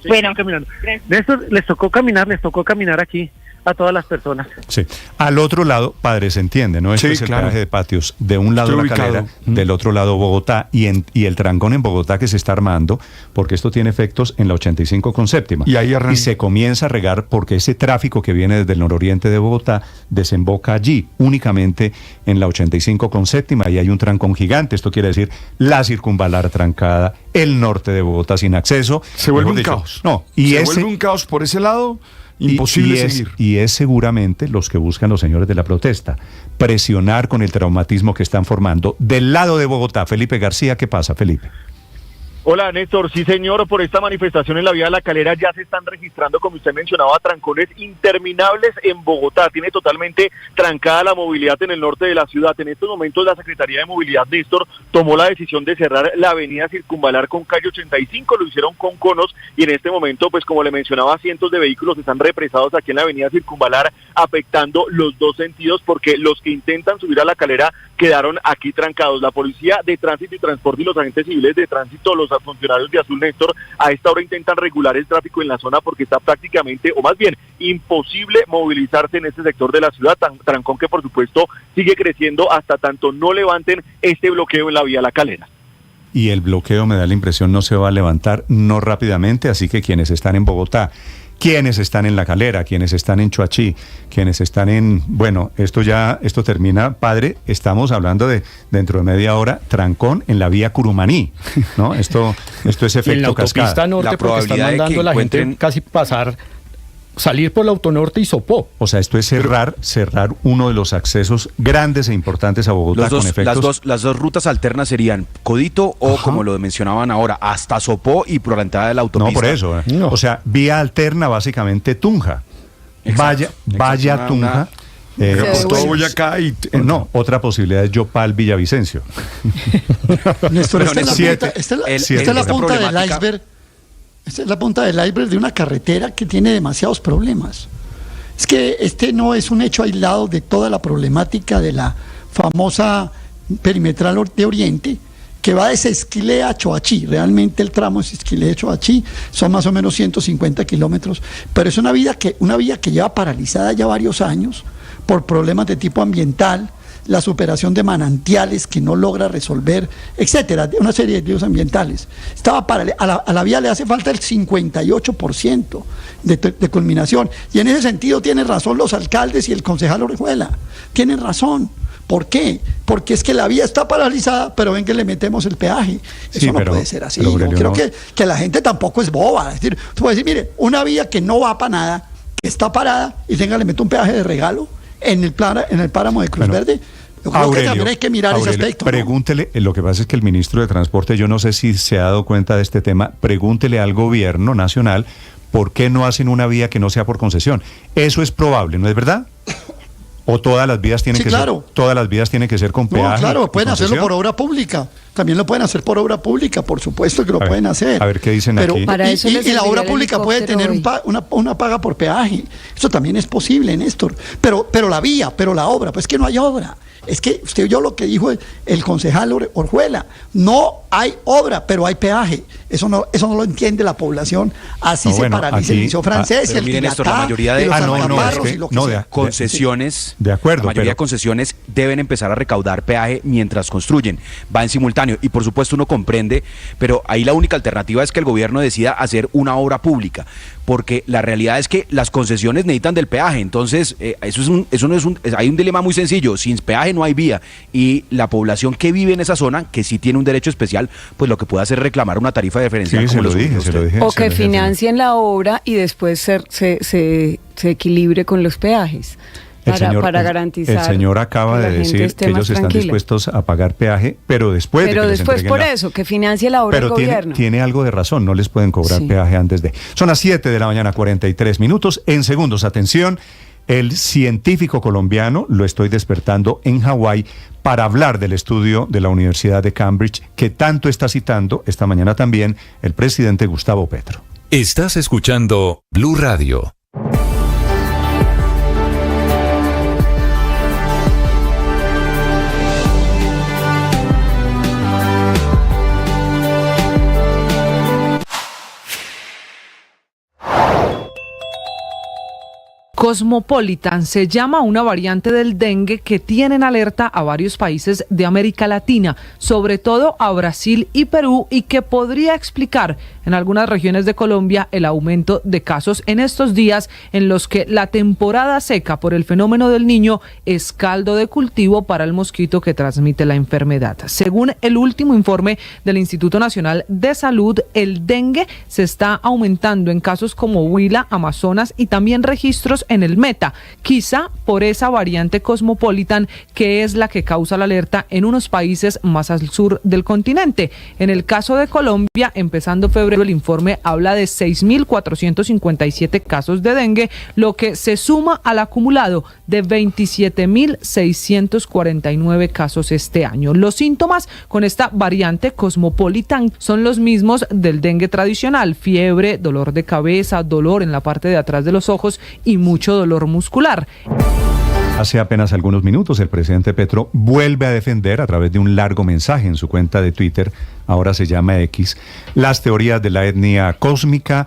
Bueno, caminando. Néstor, les tocó caminar aquí a todas las personas. Sí. Al otro lado, padre, se entiende, ¿no? Este es el peaje de Patios. De un lado La Calera, del otro lado Bogotá, y el trancón en Bogotá que se está armando, porque esto tiene efectos en la 85 con séptima. Y se comienza a regar porque ese tráfico que viene desde el nororiente de Bogotá desemboca allí, únicamente en la 85 con séptima, y hay un trancón gigante. Esto quiere decir la circunvalar trancada, el norte de Bogotá sin acceso. Se vuelve un caos. No, vuelve un caos por ese lado. Imposible seguir. Y es seguramente los que buscan los señores de la protesta, presionar con el traumatismo que están formando. Del lado de Bogotá, Felipe García, ¿qué pasa, Felipe? Hola, Néstor. Sí, señor, por esta manifestación en la vía de La Calera ya se están registrando, como usted mencionaba, trancones interminables en Bogotá. Tiene totalmente trancada la movilidad en el norte de la ciudad. En estos momentos la Secretaría de Movilidad, Néstor, tomó la decisión de cerrar la avenida Circunvalar con calle 85, lo hicieron con conos y en este momento, pues como le mencionaba, cientos de vehículos están represados aquí en la avenida Circunvalar, afectando los dos sentidos porque los que intentan subir a La Calera quedaron aquí trancados. La Policía de Tránsito y Transporte y los agentes civiles de tránsito, los funcionarios de Azul, Néstor, a esta hora intentan regular el tráfico en la zona porque está prácticamente, o más bien, imposible movilizarse en este sector de la ciudad, trancón que por supuesto sigue creciendo hasta tanto no levanten este bloqueo en la vía La Calera. Y el bloqueo, me da la impresión, no se va a levantar no rápidamente, así que quienes están en Bogotá, quienes están en La Calera, quienes están en Choachí, quienes están en... Bueno, esto termina, padre, estamos hablando de dentro de media hora, trancón en la vía Curumaní, ¿no? Esto es efecto en la autopista cascada. norte, La porque están probabilidad de mandando que a la gente encuentren- casi salir por la autonorte y Sopó. O sea, esto es cerrar uno de los accesos grandes e importantes a Bogotá con efectos... Las dos rutas alternas serían Codito o, como lo mencionaban ahora, hasta Sopó y por la entrada de la autopista. No, por eso. No. O sea, vía alterna básicamente Tunja. Exacto. Vaya Una- Tunja. Se todo devuelve. Boyacá y... No, otra posibilidad es Yopal Villavicencio. Néstor, Pero esta es la siete- punta, esta es la- el- esta es la esta punta del problemática- iceberg. Esta es la punta del iceberg de una carretera que tiene demasiados problemas. Es que este no es un hecho aislado de toda la problemática de la famosa perimetral de Oriente, que va desde Esquilé a Choachí. Realmente el tramo es Esquilé a Choachí, son más o menos 150 kilómetros, pero es una vía que lleva paralizada ya varios años por problemas de tipo ambiental, la superación de manantiales que no logra resolver, etcétera, de una serie de riesgos ambientales. A la vía le hace falta el 58% de culminación. Y en ese sentido tienen razón los alcaldes y el concejal Orejuela. Tienen razón. ¿Por qué? Porque es que la vía está paralizada, pero ven que le metemos el peaje. Eso Sí, no pero- puede ser así. pero, Yo Aurelio, creo no. que la gente tampoco es boba. Es decir, tú puedes decir, mire, una vía que no va para nada, que está parada, y venga, le meto un peaje de regalo en el páramo de Cruz Bueno, Verde. Yo creo que también hay que mirar ese aspecto, ¿no? Pregúntele, lo que pasa es que el ministro de Transporte, yo no sé si se ha dado cuenta de este tema, pregúntele al gobierno nacional por qué no hacen una vía que no sea por concesión. Eso es probable, ¿no es verdad? ¿O todas las vías tienen Sí, que claro. ser, todas las vías tienen que ser con peaje? No, claro, y pueden hacerlo concesión? por obra pública. También lo pueden hacer por obra pública, por supuesto que lo A ver, pueden hacer. a ver qué dicen Pero, aquí. Para eso y les la serviría obra el pública puede tener helicóptero una paga por peaje. Eso también es posible, Néstor. Pero la vía, pero la obra, pues que no hay obra. Es que usted oyó lo que dijo el concejal Orjuela. No hay obra, pero hay peaje. Eso no lo entiende la población. Así No, se bueno, paraliza el aquí- liceo francés y pero el miren, Néstor, la Tigatá, mayoría de- y los no, alcaparros es que- y lo que no, sea. de- Concesiones, de acuerdo, la mayoría pero- de concesiones deben empezar a recaudar peaje mientras construyen, va en simultáneo y por supuesto uno comprende, pero ahí la única alternativa es que el gobierno decida hacer una obra pública, porque la realidad es que las concesiones necesitan del peaje, entonces hay un dilema muy sencillo, sin peaje no hay vía y la población que vive en esa zona, que sí tiene un derecho especial, pues lo que puede hacer es reclamar una tarifa diferencial. Sí, como se lo sugiere dije, se usted. lo dije. O se que lo dije. financien la obra y después se equilibre con los peajes para garantizar. El señor acaba que la de gente decir esté que más ellos están tranquila. dispuestos a pagar peaje, pero después de Pero que les después entreguen por la- eso, que financie la obra Pero el gobierno. tiene algo de razón, no les pueden cobrar Sí. peaje antes de... Son las 7 de la mañana, 43 minutos. En segundos, atención, el científico colombiano lo estoy despertando en Hawái para hablar del estudio de la Universidad de Cambridge que tanto está citando esta mañana también el presidente Gustavo Petro. Estás escuchando Blue Radio. Cosmopolitan se llama una variante del dengue que tiene en alerta a varios países de América Latina, sobre todo a Brasil y Perú, y que podría explicar en algunas regiones de Colombia el aumento de casos en estos días en los que la temporada seca por el fenómeno del Niño es caldo de cultivo para el mosquito que transmite la enfermedad. Según el último informe del Instituto Nacional de Salud, el dengue se está aumentando en casos como Huila, Amazonas y también registros en el Meta, quizá por esa variante Cosmopolitan que es la que causa la alerta en unos países más al sur del continente. En el caso de Colombia, empezando febrero, el informe habla de 6.457 casos de dengue, lo que se suma al acumulado de 27.649 casos este año. Los síntomas con esta variante Cosmopolitan son los mismos del dengue tradicional: fiebre, dolor de cabeza, dolor en la parte de atrás de los ojos y mucho dolor muscular. Hace apenas algunos minutos el presidente Petro vuelve a defender a través de un largo mensaje en su cuenta de Twitter, ahora se llama X, las teorías de la etnia cósmica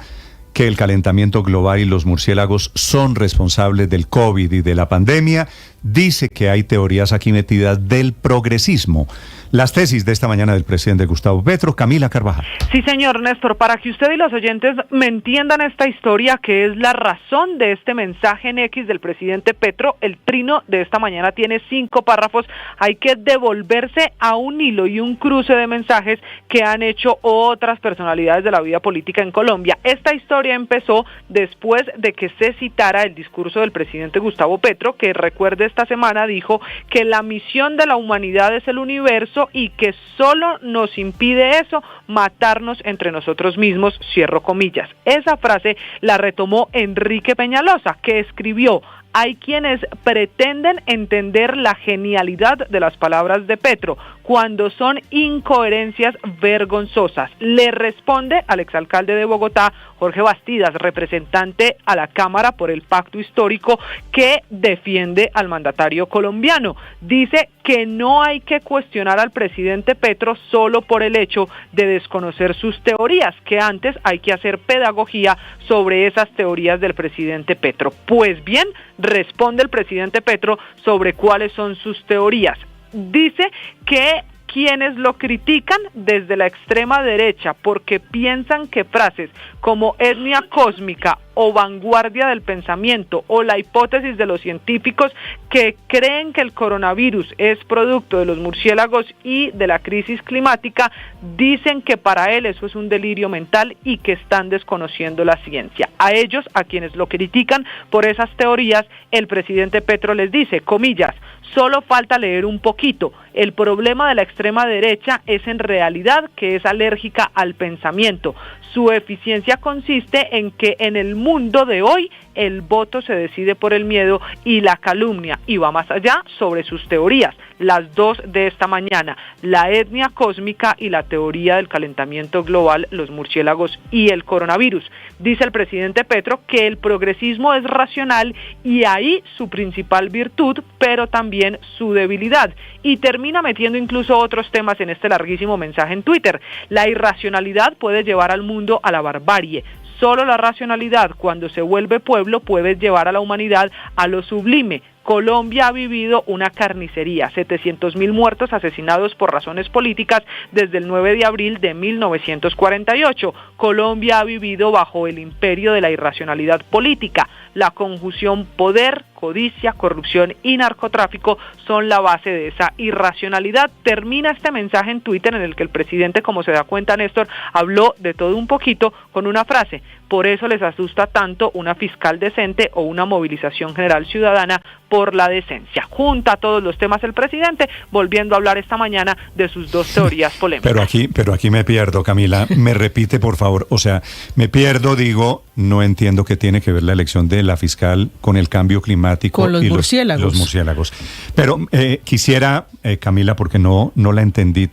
que el calentamiento global y los murciélagos son responsables del COVID y de la pandemia. Dice que hay teorías aquí metidas del progresismo. Las tesis de esta mañana del presidente Gustavo Petro. Camila Carvajal. Sí, señor Néstor, para que usted y los oyentes me entiendan esta historia, que es la razón de este mensaje en X del presidente Petro, el trino de esta mañana tiene 5 párrafos. Hay que devolverse a un hilo y un cruce de mensajes que han hecho otras personalidades de la vida política en Colombia. Esta historia empezó después de que se citara el discurso del presidente Gustavo Petro, que recuerde esta semana dijo que la misión de la humanidad es el universo y que solo nos impide eso matarnos entre nosotros mismos, cierro comillas. Esa frase la retomó Enrique Peñalosa, que escribió: hay quienes pretenden entender la genialidad de las palabras de Petro cuando son incoherencias vergonzosas. Le responde al exalcalde de Bogotá, Jorge Bastidas, representante a la Cámara por el Pacto Histórico, que defiende al mandatario colombiano. Dice que no hay que cuestionar al presidente Petro solo por el hecho de desconocer sus teorías, que antes hay que hacer pedagogía sobre esas teorías del presidente Petro. Pues bien, responde el presidente Petro sobre cuáles son sus teorías. Dice que quienes lo critican desde la extrema derecha porque piensan que frases como etnia cósmica o vanguardia del pensamiento o la hipótesis de los científicos que creen que el coronavirus es producto de los murciélagos y de la crisis climática, dicen que para él eso es un delirio mental y que están desconociendo la ciencia. A ellos, a quienes lo critican por esas teorías, el presidente Petro les dice, comillas, solo falta leer un poquito. El problema de la extrema derecha es en realidad que es alérgica al pensamiento. Su eficiencia consiste en que en el mundo de hoy el voto se decide por el miedo y la calumnia, y va más allá sobre sus teorías, las dos de esta mañana, la etnia cósmica y la teoría del calentamiento global, los murciélagos y el coronavirus. Dice el presidente Petro que el progresismo es racional y ahí su principal virtud, pero también su debilidad, y termina metiendo incluso otros temas en este larguísimo mensaje en Twitter. La irracionalidad puede llevar al mundo a la barbarie. Solo la racionalidad, cuando se vuelve pueblo, puede llevar a la humanidad a lo sublime. Colombia ha vivido una carnicería, 700.000 muertos asesinados por razones políticas desde el 9 de abril de 1948. Colombia ha vivido bajo el imperio de la irracionalidad política. La conjunción poder, codicia, corrupción y narcotráfico son la base de esa irracionalidad. Termina este mensaje en Twitter en el que el presidente, como se da cuenta Néstor, habló de todo un poquito con una frase: por eso les asusta tanto una fiscal decente o una movilización general ciudadana por la decencia. Junta a todos los temas el presidente, volviendo a hablar esta mañana de sus dos teorías polémicas. Pero aquí me pierdo, Camila. Me repite, por favor. O sea, me pierdo, digo, no entiendo qué tiene que ver la elección de la fiscal con el cambio climático con los y murciélagos. Los murciélagos. Pero quisiera, Camila, porque no la entendí,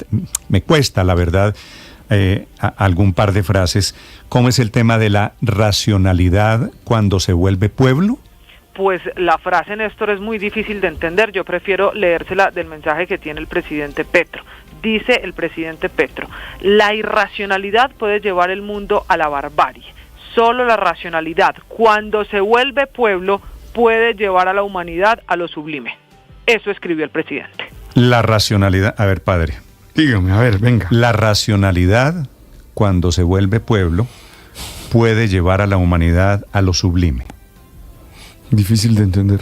me cuesta, la verdad, algún par de frases. ¿Cómo es el tema de la racionalidad cuando se vuelve pueblo? Pues la frase, Néstor, es muy difícil de entender. Yo prefiero leérsela del mensaje que tiene el presidente Petro. Dice el presidente Petro: la irracionalidad puede llevar el mundo a la barbarie. Solo la racionalidad, cuando se vuelve pueblo, puede llevar a la humanidad a lo sublime. Eso escribió el presidente. La racionalidad, a ver, padre. Dígame, a ver, venga. La racionalidad, cuando se vuelve pueblo, puede llevar a la humanidad a lo sublime. Difícil de entender.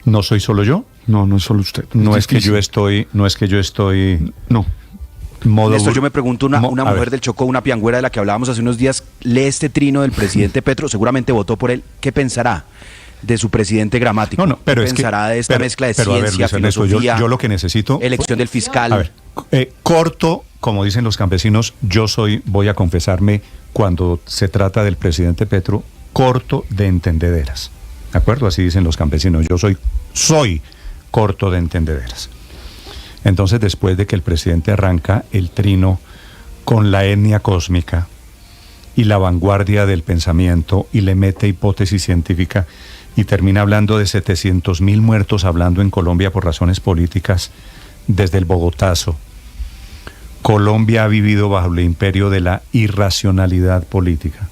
¿No soy solo yo? No, no es solo usted. No es que yo estoy... No. Néstor, yo me pregunto, una mujer del Chocó, una piangüera de la que hablábamos hace unos días, lee este trino del presidente Petro, seguramente votó por él. ¿Qué pensará de su presidente gramático? No, pero ¿Qué pensará de esta mezcla de ciencia, filosofía, yo lo que necesito... elección del fiscal? A ver, corto, como dicen los campesinos, voy a confesarme, cuando se trata del presidente Petro, corto de entendederas. ¿De acuerdo? Así dicen los campesinos. Yo soy corto de entendederas. Entonces, después de que el presidente arranca el trino con la etnia cósmica y la vanguardia del pensamiento y le mete hipótesis científica y termina hablando de 700.000 muertos, hablando en Colombia por razones políticas desde el Bogotazo. Colombia ha vivido bajo el imperio de la irracionalidad política.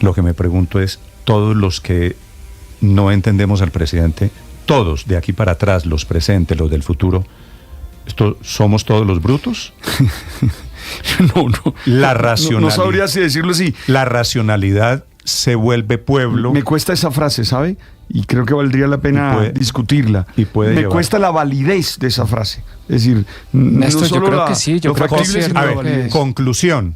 Lo que me pregunto es, todos los que no entendemos al presidente, todos de aquí para atrás, los presentes, los del futuro, ¿somos todos los brutos? No. La racionalidad. No sabría si decirlo así. La racionalidad se vuelve pueblo. Me cuesta esa frase, ¿sabe? Y creo que valdría la pena discutirla. Me cuesta la validez de esa frase. Es decir, Néstor, no solo yo creo que sí, yo creo que sí. A ver, conclusión.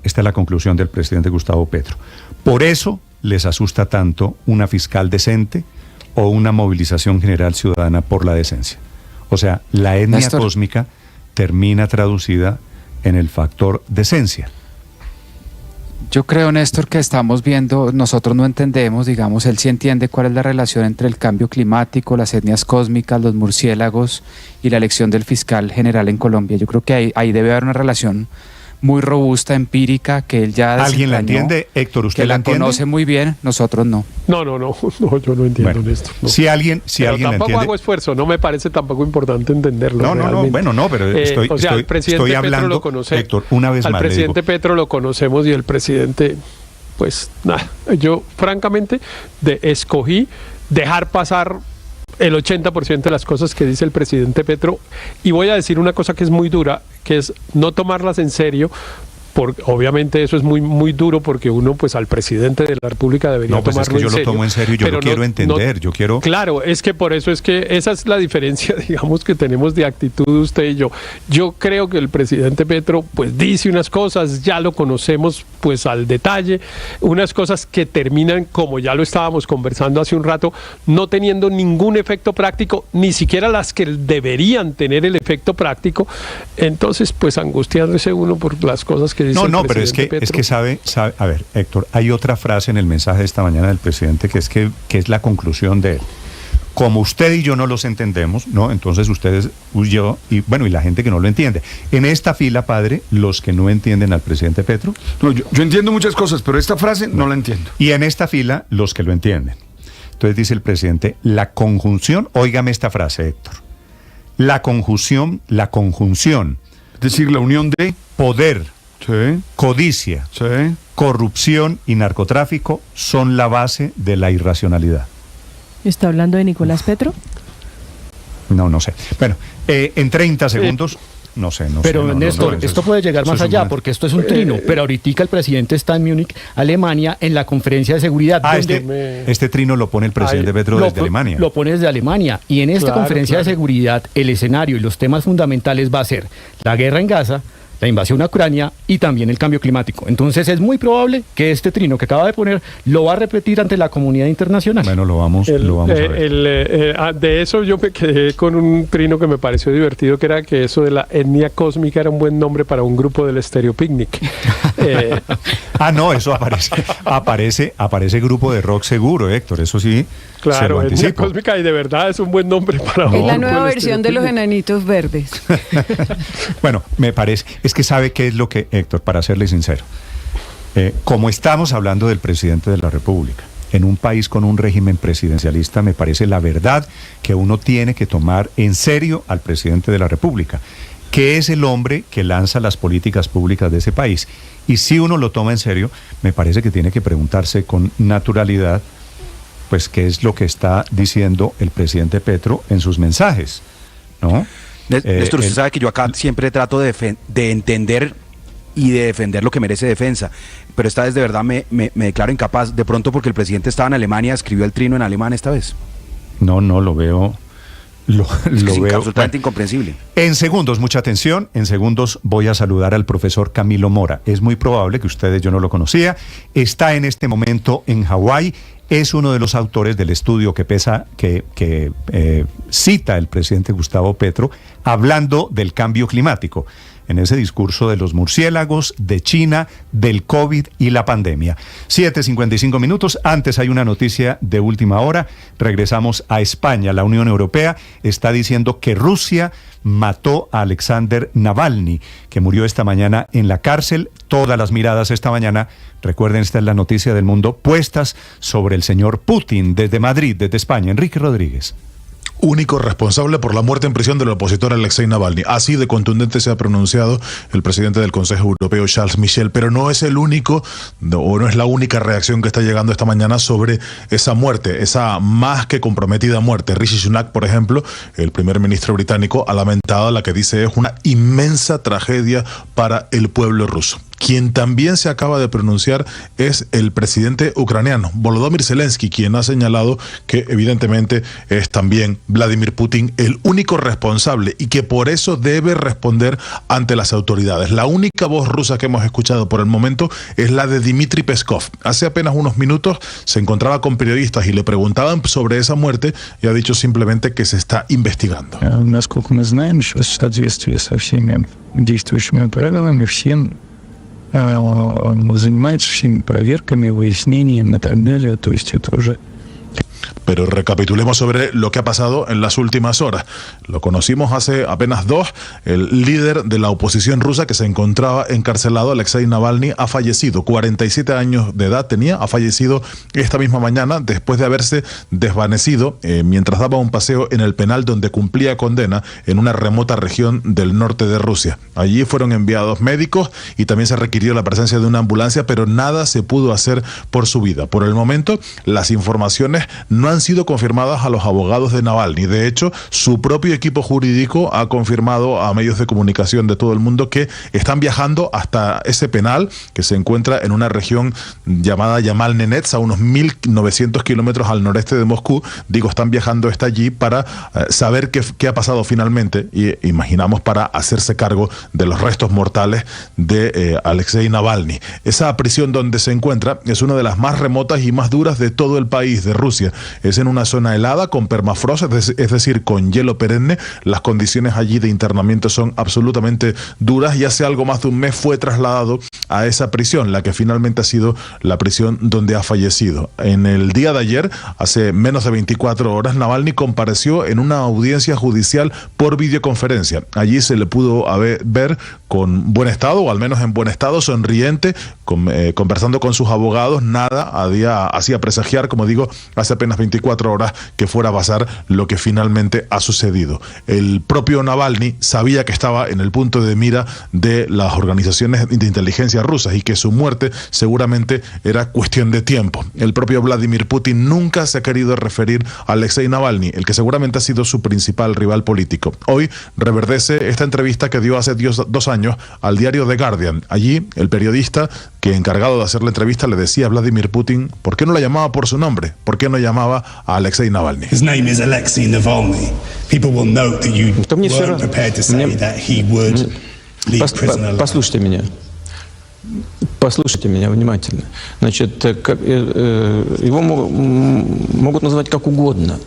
Esta es la conclusión del presidente Gustavo Petro. Por eso les asusta tanto una fiscal decente o una movilización general ciudadana por la decencia. O sea, la etnia cósmica termina traducida en el factor decencia. Yo creo, Néstor, que estamos viendo, nosotros no entendemos, digamos, él sí entiende cuál es la relación entre el cambio climático, las etnias cósmicas, los murciélagos y la elección del fiscal general en Colombia. Yo creo que ahí debe haber una relación muy robusta, empírica, que él ya ¿Alguien la entiende? Héctor, ¿usted la entiende? Conoce muy bien, nosotros no. No, yo no entiendo esto. No. Si alguien pero la tampoco entiende. hago esfuerzo, no me parece tampoco importante entenderlo. No, pero estoy hablando, lo conoce, Héctor, una vez más. Al presidente Petro lo conocemos y el presidente, pues nada, yo francamente escogí dejar pasar el 80% de las cosas que dice el presidente Petro, y voy a decir una cosa que es muy dura, que es no tomarlas en serio, porque obviamente eso es muy muy duro, porque uno pues al presidente de la República debería tomarlo en serio. No, pues es que yo lo tomo en serio, yo lo quiero entender, yo quiero... Claro, es que por eso es que esa es la diferencia, digamos, que tenemos de actitud usted y yo. Yo creo que el presidente Petro pues dice unas cosas, ya lo conocemos pues al detalle, unas cosas que terminan, como ya lo estábamos conversando hace un rato, no teniendo ningún efecto práctico, ni siquiera las que deberían tener el efecto práctico. Entonces pues angustiándose uno por las cosas que dice el presidente pero es que sabe, a ver, Héctor, hay otra frase en el mensaje de esta mañana del presidente que es la conclusión de él. Como usted y yo no los entendemos, ¿no? Entonces ustedes, yo y la gente que no lo entiende. En esta fila, padre, los que no entienden al presidente Petro. No, yo entiendo muchas cosas, pero esta frase no la entiendo. Y en esta fila, los que lo entienden. Entonces dice el presidente, la conjunción, óigame esta frase, Héctor. La conjunción. Es decir, la unión de poder, sí, codicia, sí, corrupción y narcotráfico son la base de la irracionalidad. ¿Está hablando de Nicolás Petro? No sé. Bueno, en 30 segundos, no sé. Pero Néstor, esto puede llegar más allá, porque esto es un trino, pero ahorita el presidente está en Múnich, Alemania, en la conferencia de seguridad. Este trino lo pone el presidente Petro desde Alemania. Lo pone desde Alemania, y en esta conferencia de seguridad, el escenario y los temas fundamentales va a ser la guerra en Gaza, la invasión a Ucrania y también el cambio climático. Entonces es muy probable que este trino que acaba de poner lo va a repetir ante la comunidad internacional. Bueno, lo vamos a ver. De eso yo me quedé con un trino que me pareció divertido, que era que eso de la etnia cósmica era un buen nombre para un grupo del Stereo Picnic. No, eso aparece grupo de rock seguro, Héctor, eso sí. Claro, etnia cósmica, y de verdad es un buen nombre para un grupo. Es la nueva versión de los enanitos verdes. Bueno, me parece, es que sabe qué es lo que, Héctor, para serle sincero, como estamos hablando del presidente de la República, en un país con un régimen presidencialista, me parece la verdad que uno tiene que tomar en serio al presidente de la República, que es el hombre que lanza las políticas públicas de ese país. Y si uno lo toma en serio, me parece que tiene que preguntarse con naturalidad, pues, qué es lo que está diciendo el presidente Petro en sus mensajes, ¿no? Néstor, usted sabe que yo acá siempre trato de entender y de defender lo que merece defensa, pero esta vez de verdad me declaro incapaz, de pronto porque el presidente estaba en Alemania, escribió el trino en alemán esta vez. No, lo veo... Lo veo absolutamente incomprensible. En segundos, mucha atención, en segundos voy a saludar al profesor Camilo Mora. Es muy probable que ustedes, yo no lo conocía, está en este momento en Hawái, es uno de los autores del estudio que cita el presidente Gustavo Petro hablando del cambio climático, en ese discurso de los murciélagos, de China, del COVID y la pandemia. 7:55 minutos, antes hay una noticia de última hora, regresamos a España. La Unión Europea está diciendo que Rusia mató a Alexander Navalny, que murió esta mañana en la cárcel. Todas las miradas esta mañana, recuerden, esta es la noticia del mundo, puestas sobre el señor Putin desde Madrid, desde España. Enrique Rodríguez. único responsable por la muerte en prisión del opositor Alexei Navalny. Así de contundente se ha pronunciado el presidente del Consejo Europeo, Charles Michel, pero no es el único, o no es la única reacción que está llegando esta mañana sobre esa muerte, esa más que comprometida muerte. Rishi Sunak, por ejemplo, el primer ministro británico, ha lamentado la que dice es una inmensa tragedia para el pueblo ruso. Quien también se acaba de pronunciar es el presidente ucraniano, Volodymyr Zelensky, quien ha señalado que evidentemente es también Vladimir Putin el único responsable y que por eso debe responder ante las autoridades. La única voz rusa que hemos escuchado por el momento es la de Dmitry Peskov. Hace apenas unos minutos se encontraba con periodistas y le preguntaban sobre esa muerte y ha dicho simplemente que se está investigando. Насколько мы знаем, в соответствии со всеми действующими правилами, все занимаются всеми проверками, выяснением и так далее. То есть это уже... Pero recapitulemos sobre lo que ha pasado en las últimas horas. Lo conocimos hace apenas 2. El líder de la oposición rusa que se encontraba encarcelado, Alexei Navalny, ha fallecido. 47 años de edad tenía, ha fallecido esta misma mañana después de haberse desvanecido mientras daba un paseo en el penal donde cumplía condena en una remota región del norte de Rusia. Allí fueron enviados médicos y también se requirió la presencia de una ambulancia, pero nada se pudo hacer por su vida. Por el momento, las informaciones no han sido confirmadas a los abogados de Navalny. De hecho, su propio equipo jurídico ha confirmado a medios de comunicación de todo el mundo que están viajando hasta ese penal que se encuentra en una región llamada Yamal-Nenets, a unos 1.900 kilómetros al noreste de Moscú. Digo, están viajando hasta allí para saber qué ha pasado finalmente y imaginamos para hacerse cargo de los restos mortales de Alexei Navalny. Esa prisión donde se encuentra es una de las más remotas y más duras de todo el país, de Rusia. Es en una zona helada con permafrost, es decir, con hielo perenne. Las condiciones allí de internamiento son absolutamente duras y hace algo más de un mes fue trasladado a esa prisión, la que finalmente ha sido la prisión donde ha fallecido. En el día de ayer, hace menos de 24 horas, Navalny compareció en una audiencia judicial por videoconferencia. Allí se le pudo ver con buen estado, o al menos en buen estado, sonriente, conversando con sus abogados. Nada hacía presagiar, como digo, hace apenas 24 horas que fuera a pasar lo que finalmente ha sucedido. El propio Navalny sabía que estaba en el punto de mira de las organizaciones de inteligencia rusas y que su muerte seguramente era cuestión de tiempo. El propio Vladimir Putin nunca se ha querido referir a Alexei Navalny, el que seguramente ha sido su principal rival político. Hoy reverdece esta entrevista que dio hace 2 años al diario The Guardian. Allí, el periodista que encargado de hacer la entrevista le decía a Vladimir Putin por qué no la llamaba por su nombre, por qué no llamaba a Alexei Navalny. His name is Alexei Navalny. People will note that you weren't prepared to say that he would leave prison alive. Послушайте меня внимательно. Значит, его могут назвать как угодно.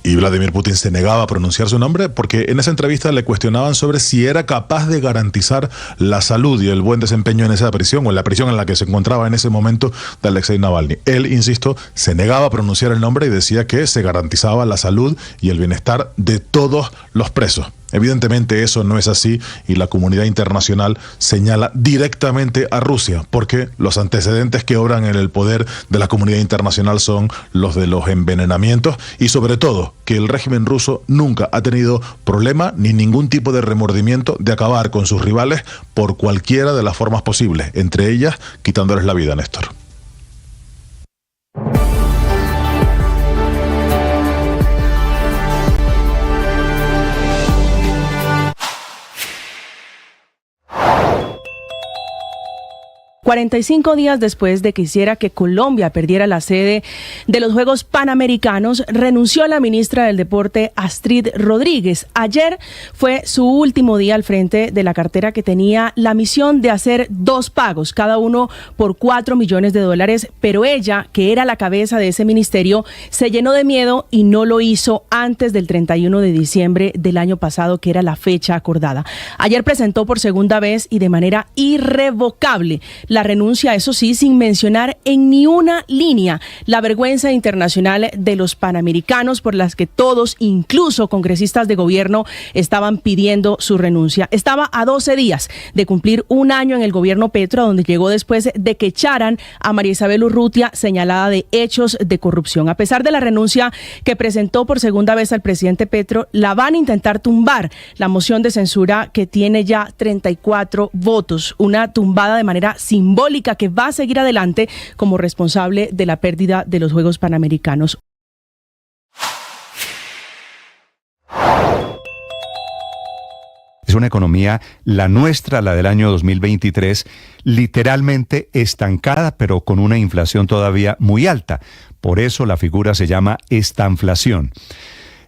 Y Vladimir Putin se negaba a pronunciar su nombre porque en esa entrevista le cuestionaban sobre si era capaz de garantizar la salud y el buen desempeño en esa prisión o en la prisión en la que se encontraba en ese momento de Alexei Navalny. Él, insisto, se negaba a pronunciar el nombre y decía que se garantizaba la salud y el bienestar de todos los presos. Evidentemente eso no es así y la comunidad internacional señala directamente a Rusia porque los antecedentes que obran en el poder de la comunidad internacional son los de los envenenamientos y sobre todo que el régimen ruso nunca ha tenido problema ni ningún tipo de remordimiento de acabar con sus rivales por cualquiera de las formas posibles, entre ellas quitándoles la vida, Néstor. $45 días después de que hiciera que Colombia perdiera la sede de los Juegos Panamericanos, renunció la ministra del Deporte, Astrid Rodríguez. Ayer fue su último día al frente de la cartera que tenía la misión de hacer 2 pagos, cada uno por $4 millones, pero ella, que era la cabeza de ese ministerio, se llenó de miedo y no lo hizo antes del 31 de diciembre del año pasado, que era la fecha acordada. Ayer presentó por segunda vez y de manera irrevocable la renuncia, eso sí, sin mencionar en ni una línea la vergüenza internacional de los panamericanos por las que todos, incluso congresistas de gobierno, estaban pidiendo su renuncia. Estaba a 12 días de cumplir un año en el gobierno Petro, donde llegó después de que echaran a María Isabel Urrutia señalada de hechos de corrupción. A pesar de la renuncia que presentó por segunda vez al presidente Petro, la van a intentar tumbar, la moción de censura que tiene ya 34 votos, una tumbada de manera simbólica que va a seguir adelante como responsable de la pérdida de los Juegos Panamericanos. Es una economía, la nuestra, la del año 2023, literalmente estancada, pero con una inflación todavía muy alta. Por eso la figura se llama estanflación.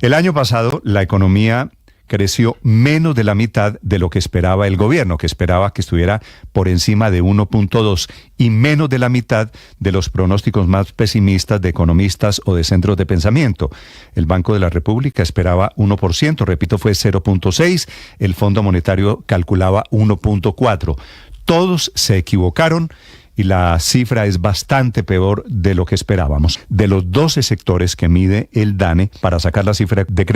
El año pasado la economía creció menos de la mitad de lo que esperaba el gobierno, que esperaba que estuviera por encima de 1.2 y menos de la mitad de los pronósticos más pesimistas de economistas o de centros de pensamiento. El Banco de la República esperaba 1%, repito, fue 0.6, el Fondo Monetario calculaba 1.4. Todos se equivocaron y la cifra es bastante peor de lo que esperábamos. De los 12 sectores que mide el DANE para sacar la cifra de crecimiento,